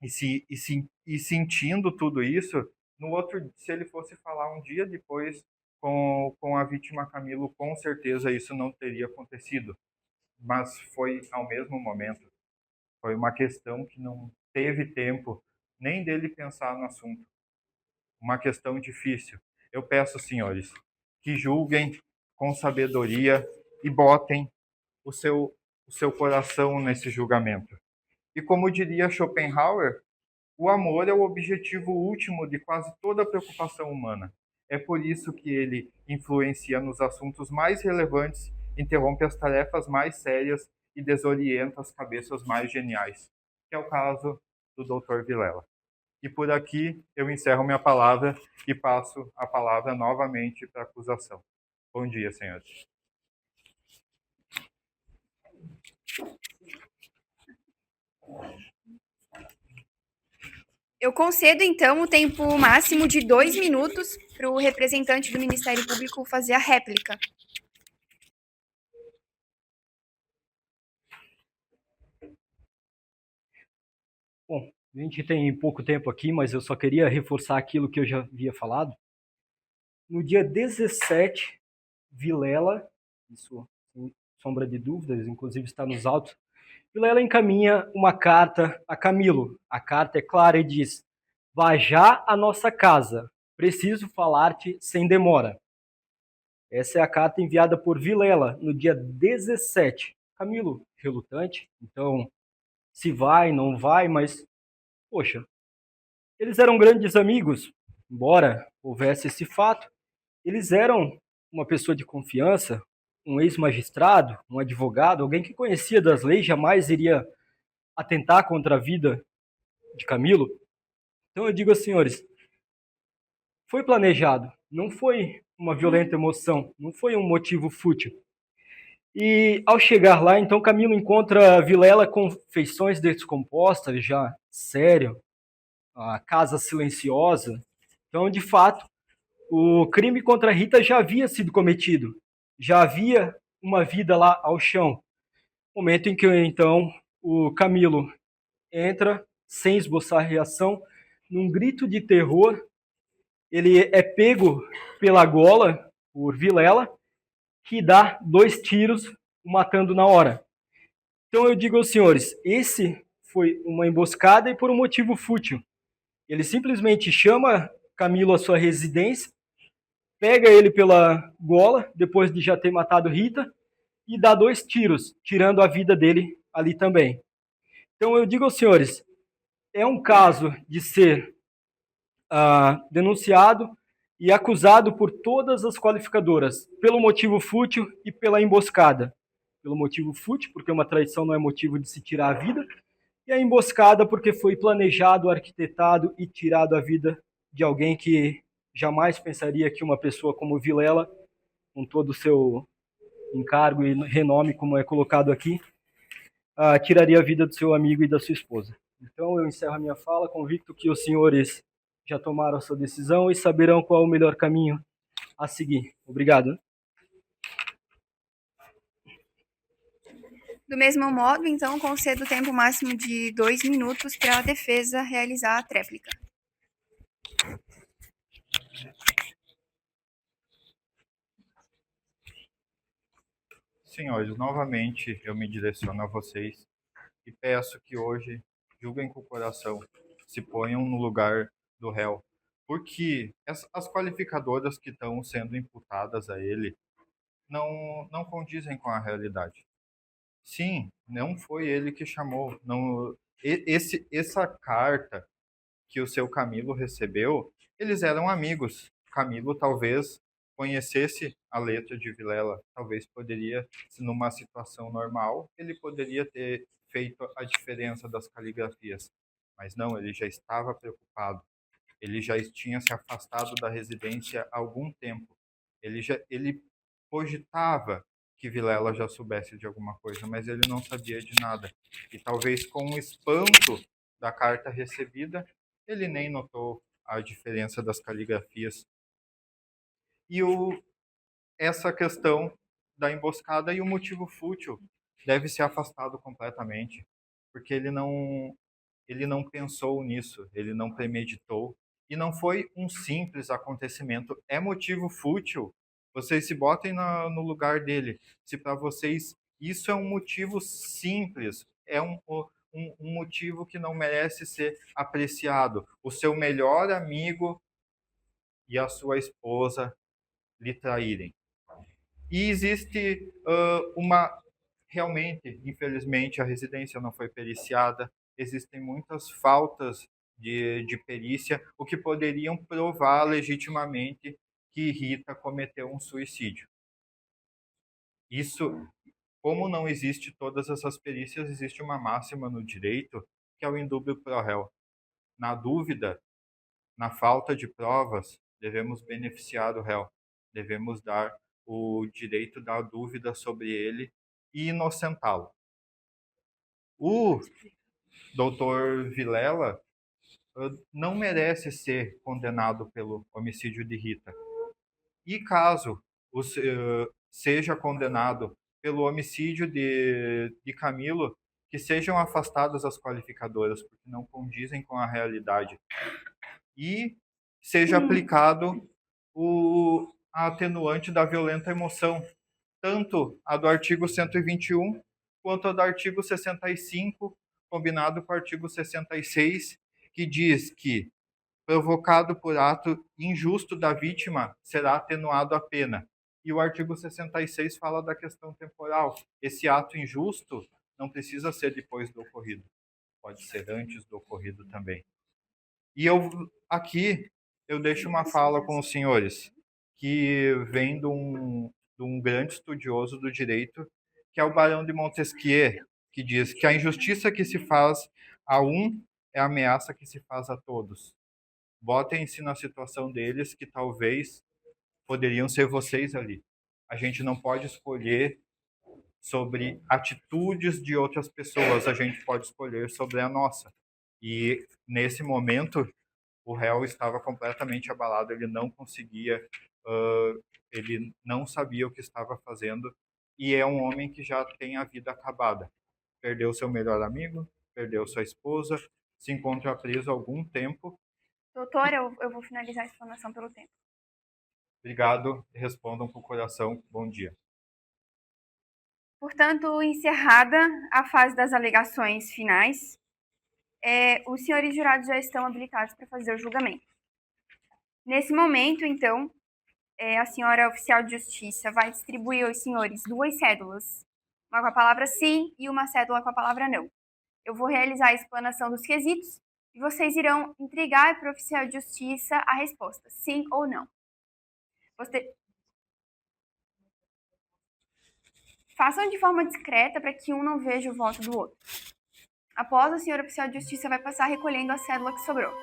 e sentindo tudo isso, no outro, se ele fosse falar um dia depois com a vítima Camilo, com certeza isso não teria acontecido. Mas foi ao mesmo momento. Foi uma questão que não teve tempo nem dele pensar no assunto. Uma questão difícil. Eu peço, senhores, que julguem com sabedoria e botem o seu coração nesse julgamento. E como diria Schopenhauer, o amor é o objetivo último de quase toda a preocupação humana. É por isso que ele influencia nos assuntos mais relevantes, interrompe as tarefas mais sérias e desorienta as cabeças mais geniais, que é o caso do Dr. Vilela. E por aqui eu encerro minha palavra e passo a palavra novamente para a acusação. Bom dia, senhores. Eu concedo, então, o tempo máximo de 2 minutos para o representante do Ministério Público fazer a réplica. Bom, a gente tem pouco tempo aqui, mas eu só queria reforçar aquilo que eu já havia falado. No dia 17, Vilela, isso sem sombra de dúvidas, inclusive está nos autos, Vilela encaminha uma carta a Camilo. A carta é clara e diz: vá já à nossa casa, preciso falar-te sem demora. Essa é a carta enviada por Vilela no dia 17. Camilo, relutante, então se vai, não vai, mas, poxa, eles eram grandes amigos, embora houvesse esse fato, eles eram uma pessoa de confiança, um ex-magistrado, um advogado, alguém que conhecia das leis, jamais iria atentar contra a vida de Camilo. Então eu digo aos senhores, foi planejado, não foi uma violenta emoção, não foi um motivo fútil. E ao chegar lá, então Camilo encontra Vilela com feições descompostas, já sério, a casa silenciosa. Então, de fato, o crime contra Rita já havia sido cometido, já havia uma vida lá ao chão. Momento em que, então, o Camilo entra, sem esboçar reação, num grito de terror, ele é pego pela gola por Vilela, que dá 2 tiros, o matando na hora. Então eu digo aos senhores, esse foi uma emboscada e por um motivo fútil. Ele simplesmente chama Camilo à sua residência, pega ele pela gola, depois de já ter matado Rita, e dá 2 tiros, tirando a vida dele ali também. Então eu digo aos senhores, é um caso de ser denunciado e acusado por todas as qualificadoras, pelo motivo fútil e pela emboscada. Pelo motivo fútil, porque uma traição não é motivo de se tirar a vida, e a emboscada porque foi planejado, arquitetado e tirado a vida de alguém que jamais pensaria que uma pessoa como Vilela, com todo o seu encargo e renome, como é colocado aqui, tiraria a vida do seu amigo e da sua esposa. Então eu encerro a minha fala, convicto que os senhores já tomaram a sua decisão e saberão qual é o melhor caminho a seguir. Obrigado. Do mesmo modo, então, concedo o tempo máximo de 2 minutos para a defesa realizar a tréplica. Senhores, novamente eu me direciono a vocês e peço que hoje julguem com o coração, se ponham no lugar do réu, porque as qualificadoras que estão sendo imputadas a ele não condizem com a realidade. Sim, não foi ele que chamou. Não, essa carta que o seu Camilo recebeu, eles eram amigos. Camilo talvez conhecesse a letra de Vilela, talvez poderia, numa situação normal, ele poderia ter feito a diferença das caligrafias, mas não, ele já estava preocupado. Ele já tinha se afastado da residência há algum tempo. Ele cogitava que Vilela já soubesse de alguma coisa, mas ele não sabia de nada. E talvez com o espanto da carta recebida, ele nem notou a diferença das caligrafias. E essa questão da emboscada e o motivo fútil deve ser afastado completamente, porque ele não pensou nisso, ele não premeditou, e não foi um simples acontecimento, é motivo fútil. Vocês se botem no lugar dele. Se para vocês isso é um motivo simples, é um motivo que não merece ser apreciado. O seu melhor amigo e a sua esposa lhe traírem. E existe realmente, infelizmente, a residência não foi periciada, existem muitas faltas de perícia, o que poderiam provar legitimamente que Rita cometeu um suicídio. Isso, como não existe todas essas perícias, existe uma máxima no direito, que é o indúbio pro réu. Na dúvida, na falta de provas, devemos beneficiar o réu, devemos dar o direito da dúvida sobre ele e inocentá-lo. O doutor Vilela não merece ser condenado pelo homicídio de Rita. E caso seja condenado pelo homicídio de Camilo, que sejam afastadas as qualificadoras, porque não condizem com a realidade. E seja aplicado a atenuante da violenta emoção, tanto a do artigo 121 quanto a do artigo 65, combinado com o artigo 66, que diz que, provocado por ato injusto da vítima, será atenuado a pena. E o artigo 66 fala da questão temporal. Esse ato injusto não precisa ser depois do ocorrido, pode ser antes do ocorrido também. E aqui eu deixo uma fala com os senhores, que vem de um grande estudioso do direito, que é o Barão de Montesquieu, que diz que a injustiça que se faz a um é a ameaça que se faz a todos. Botem-se na situação deles, que talvez poderiam ser vocês ali. A gente não pode escolher sobre atitudes de outras pessoas, a gente pode escolher sobre a nossa. E nesse momento, o réu estava completamente abalado, ele não conseguia, ele não sabia o que estava fazendo, e é um homem que já tem a vida acabada. Perdeu seu melhor amigo, perdeu sua esposa, se encontra preso há algum tempo. Doutor, eu vou finalizar a explanação pelo tempo. Obrigado, respondam com o coração. Bom dia. Portanto, encerrada a fase das alegações finais, os senhores jurados já estão habilitados para fazer o julgamento. Nesse momento, então, a senhora oficial de justiça vai distribuir aos senhores 2 cédulas, uma com a palavra sim e uma cédula com a palavra não. Eu vou realizar a explanação dos quesitos e vocês irão entregar para o oficial de justiça a resposta, sim ou não. Façam de forma discreta para que um não veja o voto do outro. Após, a senhora oficial de justiça vai passar recolhendo a cédula que sobrou.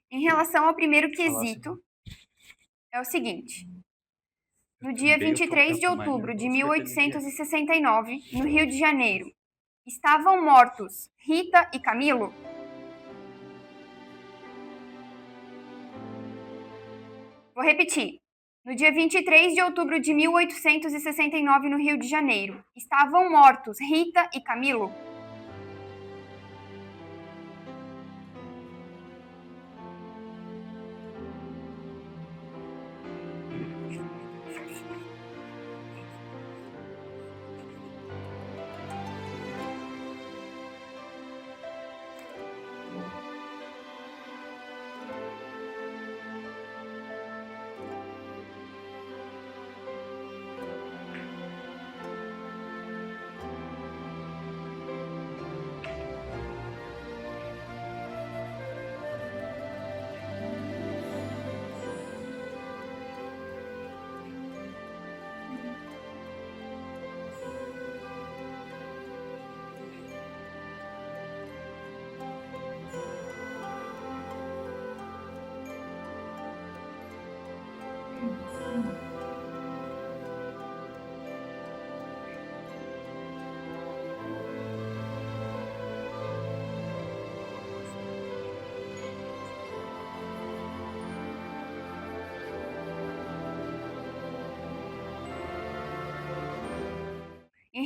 Em relação ao primeiro quesito, é o seguinte. No dia 23 de outubro de 1869, no Rio de Janeiro, estavam mortos Rita e Camilo? Vou repetir. No dia 23 de outubro de 1869, no Rio de Janeiro, estavam mortos Rita e Camilo?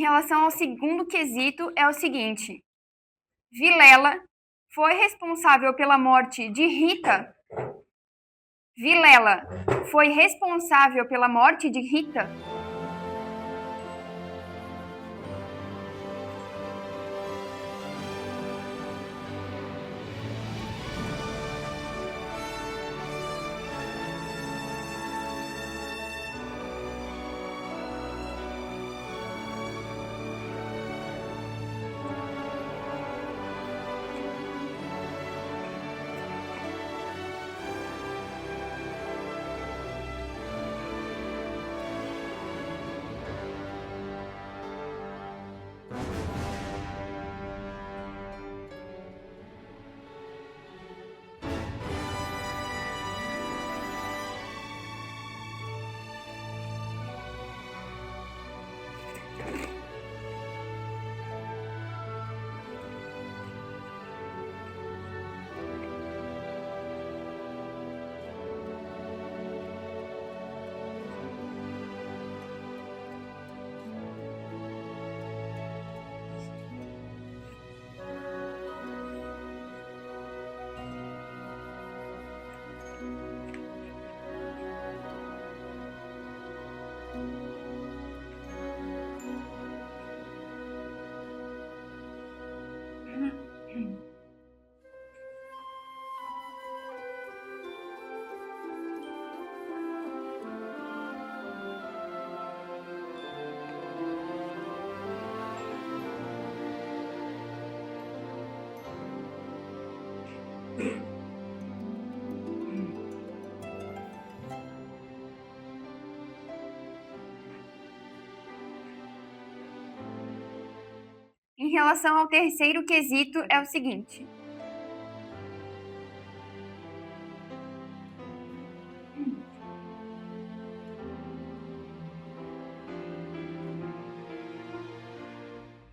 Em relação ao segundo quesito, é o seguinte: Vilela foi responsável pela morte de Rita? Vilela foi responsável pela morte de Rita?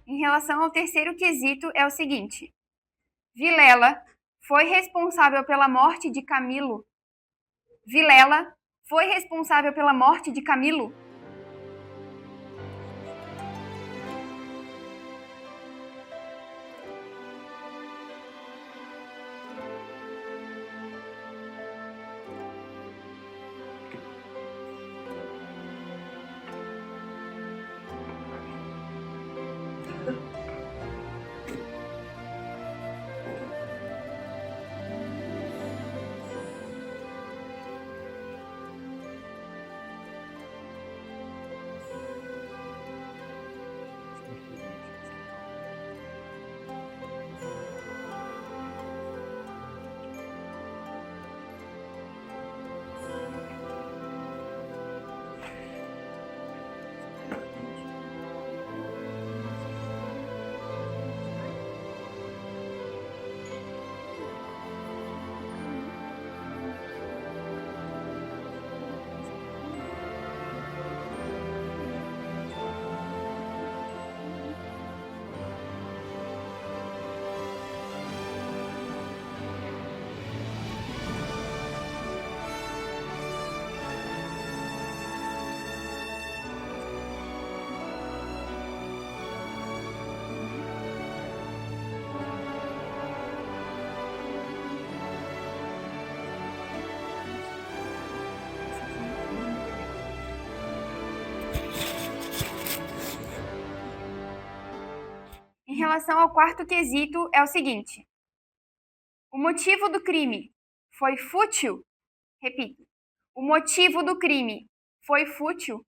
Em relação ao terceiro quesito, é o seguinte: Vilela foi responsável pela morte de Camilo? Vilela foi responsável pela morte de Camilo? Em relação ao quarto quesito, é o seguinte: o motivo do crime foi fútil? Repito, o motivo do crime foi fútil?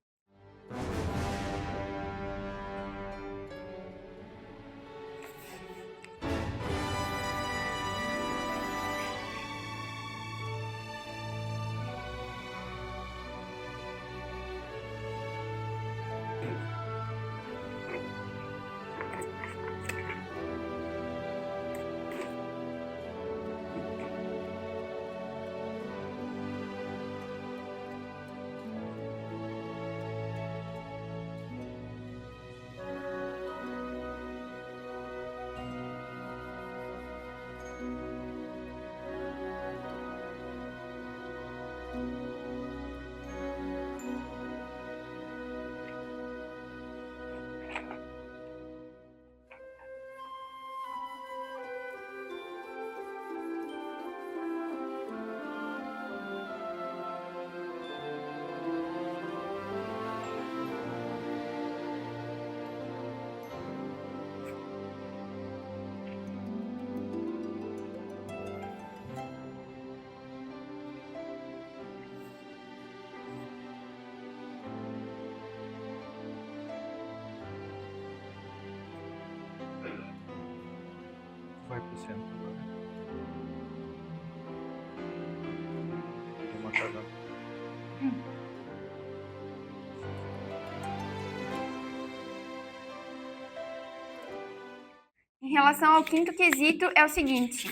Em relação ao quinto quesito, é o seguinte: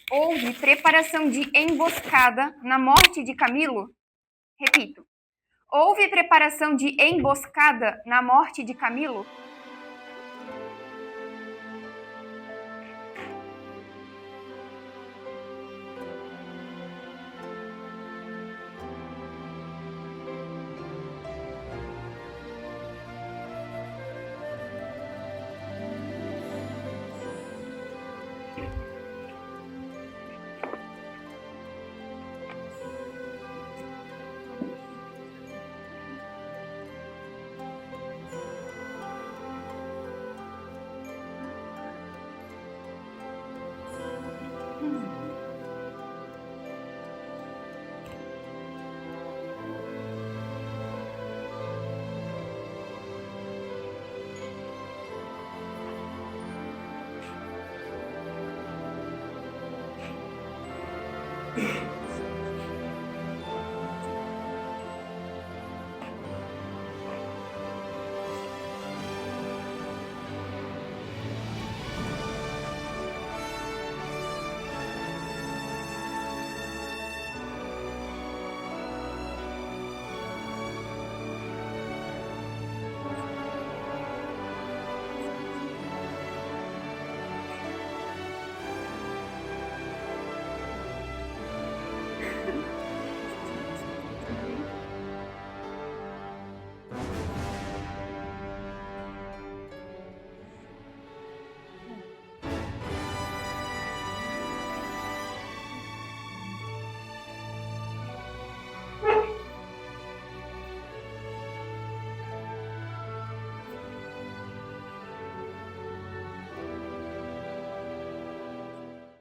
houve preparação de emboscada na morte de Camilo? Repito. Houve preparação de emboscada na morte de Camilo?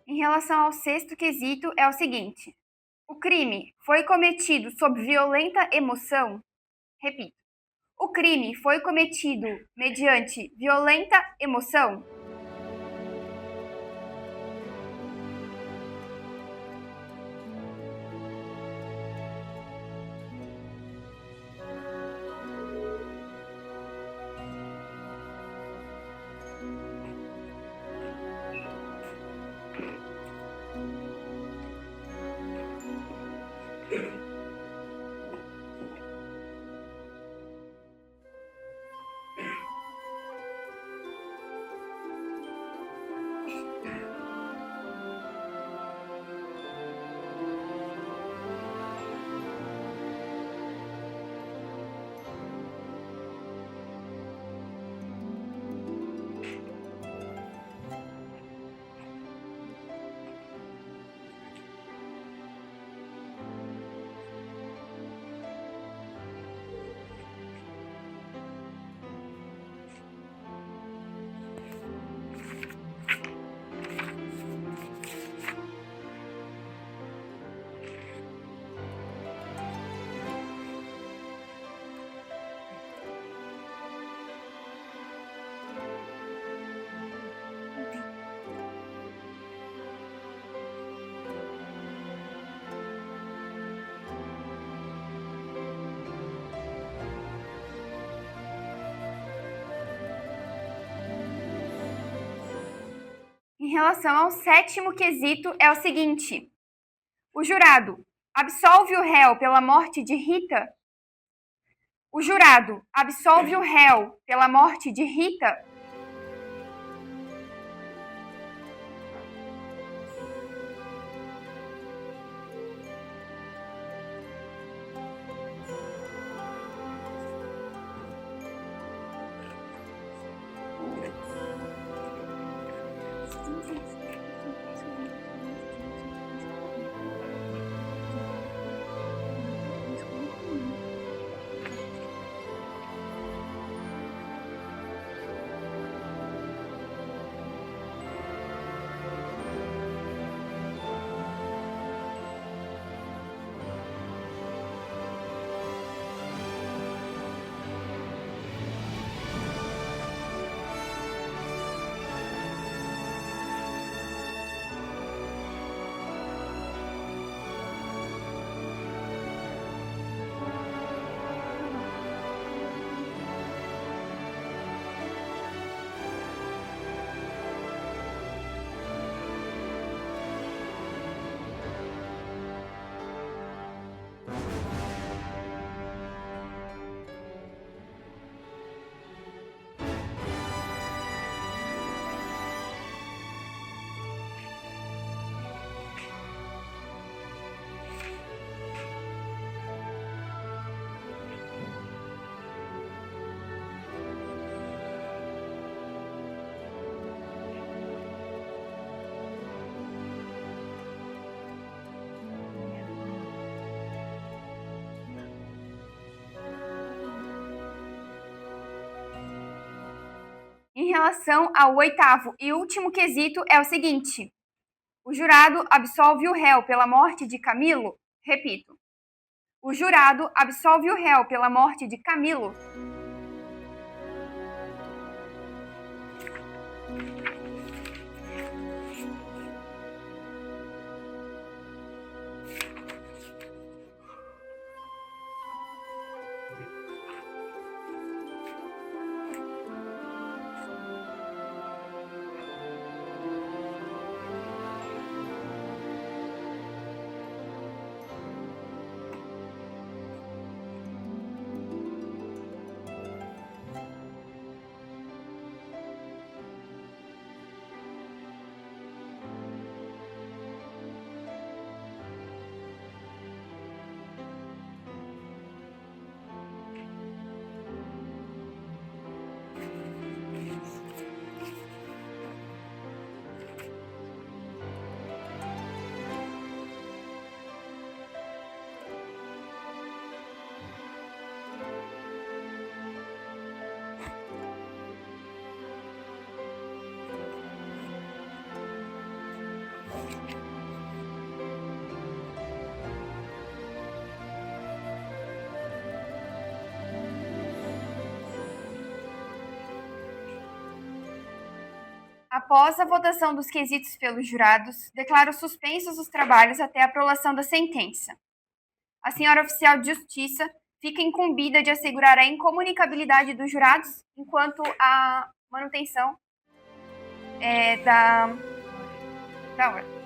Em relação ao sexto quesito, é o seguinte: o crime foi cometido sob violenta emoção? Repito. O crime foi cometido mediante violenta emoção? Em relação ao sétimo quesito, é o seguinte: o jurado absolve o réu pela morte de Rita? O jurado absolve o réu pela morte de Rita? relação ao 8º e último quesito é o seguinte: o jurado absolve o réu pela morte de Camilo? Repito. O jurado absolve o réu pela morte de Camilo? Após a votação dos quesitos pelos jurados, declaro suspensos os trabalhos até a aprovação da sentença. A senhora oficial de justiça fica incumbida de assegurar a incomunicabilidade dos jurados enquanto a manutenção da ordem.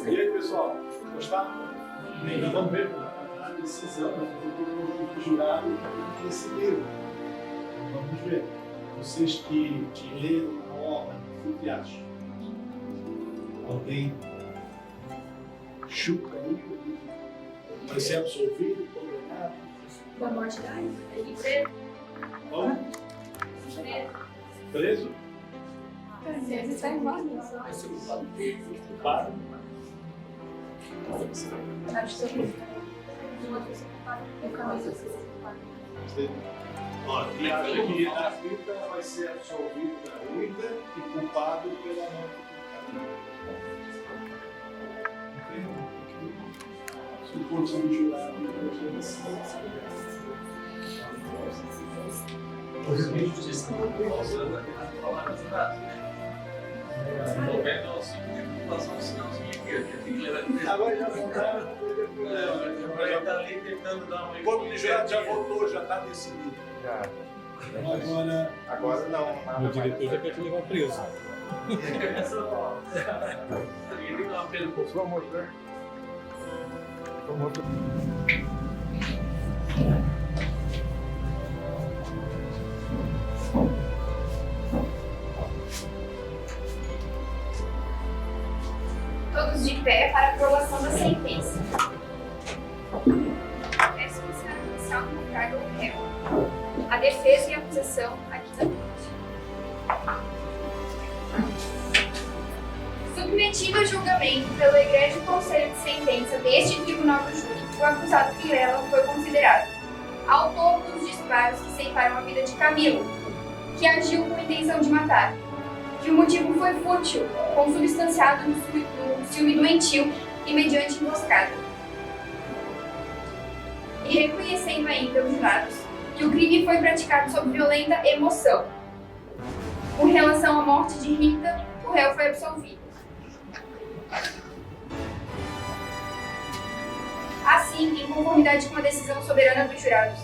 E aí, pessoal, gostaram? Vamos ver a decisão do jurado que decidiu. Vamos ver. Vocês que leram a obra, o que acham? Alguém chuta aí? Vai ser absolvido, condenado? Da morte da ele preso. Como? Preso? Ele está embora. Culpado? Acho que uma pessoa culpada e o cabeça Ó, quem acha que a Rita vai ser absolvido da Rita e culpado pela morte do Camilo. Se for subjurado, agora já votaram. O corpo de jurado já votou, já está decidido. Agora não. O diretor já quer te levar preso. Todos de pé para a aprovação da sentença. Peço que a senhora oficial não traga o réu. A defesa e a acusação aqui da corte. Submetido a julgamento pelo Egrégio Conselho de Sentença deste Tribunal do Júri, o acusado Vilela foi considerado autor dos disparos que ceifaram a vida de Camilo, que agiu com intenção de matar, que o motivo foi fútil, consubstanciado no ciúme doentio e mediante emboscada. E reconhecendo ainda os jurados que o crime foi praticado sob violenta emoção. Com relação à morte de Rita, o réu foi absolvido. assim em conformidade com a decisão soberana dos jurados.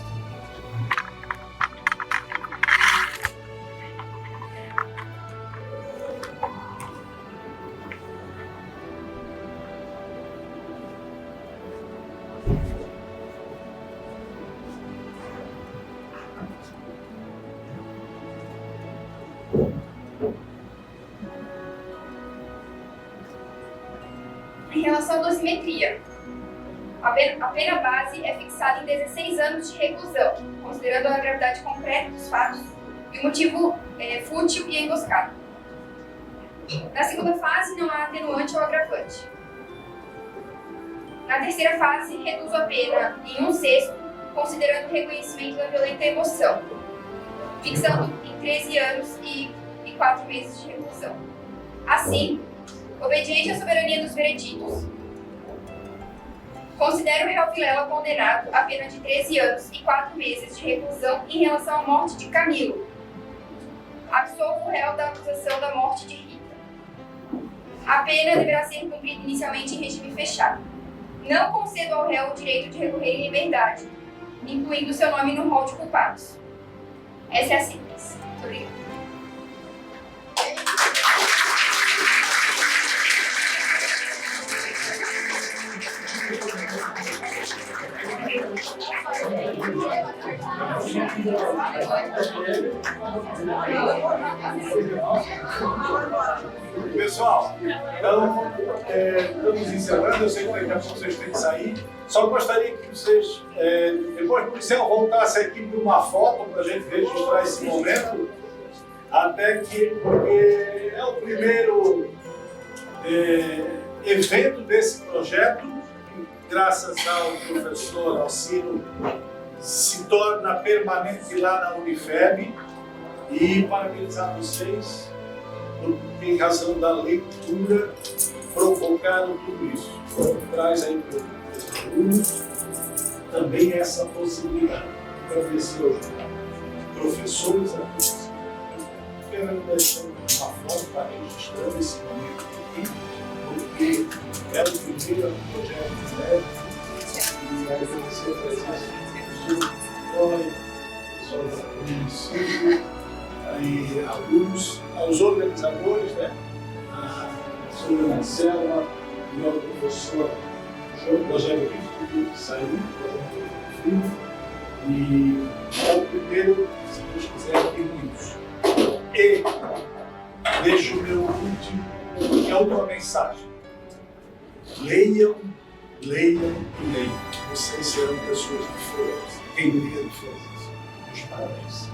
Em relação à dosimetria, a pena base é fixada em 16 anos de reclusão, considerando a gravidade concreta dos fatos e o motivo fútil e emboscado. Na segunda fase, não há atenuante ou agravante. Na terceira fase, reduz a pena em 1/6, considerando o reconhecimento da violenta emoção, fixando em 13 anos e 4 meses de reclusão. Assim, obediente à soberania dos vereditos, considera o réu Vilela condenado a pena de 13 anos e 4 meses de reclusão em relação à morte de Camilo. Absolvo o réu da acusação da morte de Rita. A pena deverá ser cumprida inicialmente em regime fechado. Não concedo ao réu o direito de recorrer em liberdade, incluindo seu nome no rol de culpados. Essa é a síntese. Muito obrigada. Pessoal, então, estamos encerrando. Eu sei que daqui a pouco vocês têm que sair. Só gostaria que vocês, depois do policial, voltasse aqui para uma foto para a gente registrar esse momento, até que, porque é o primeiro evento desse projeto, que, graças ao professor Alcino, se torna permanente lá na Unifeb, e parabenizar vocês porque, em razão da leitura, provocaram tudo isso. Traz aí para os alunos também essa possibilidade. Agradecer aos professores, a todos. Esperando deixar uma foto para registrar esse momento aqui, porque é o primeiro projeto de leve, e agradecer a presença do professor do município, aí, alunos, aos organizadores, né? A professora Marcela e ao professor Rogério Vitor, que saiu, e é o primeiro, se Deus quiser, tem muitos. E deixo o meu última mensagem. Leiam, leiam e leiam. Vocês serão pessoas diferentes. Quem lê diferentes. Meus parabéns.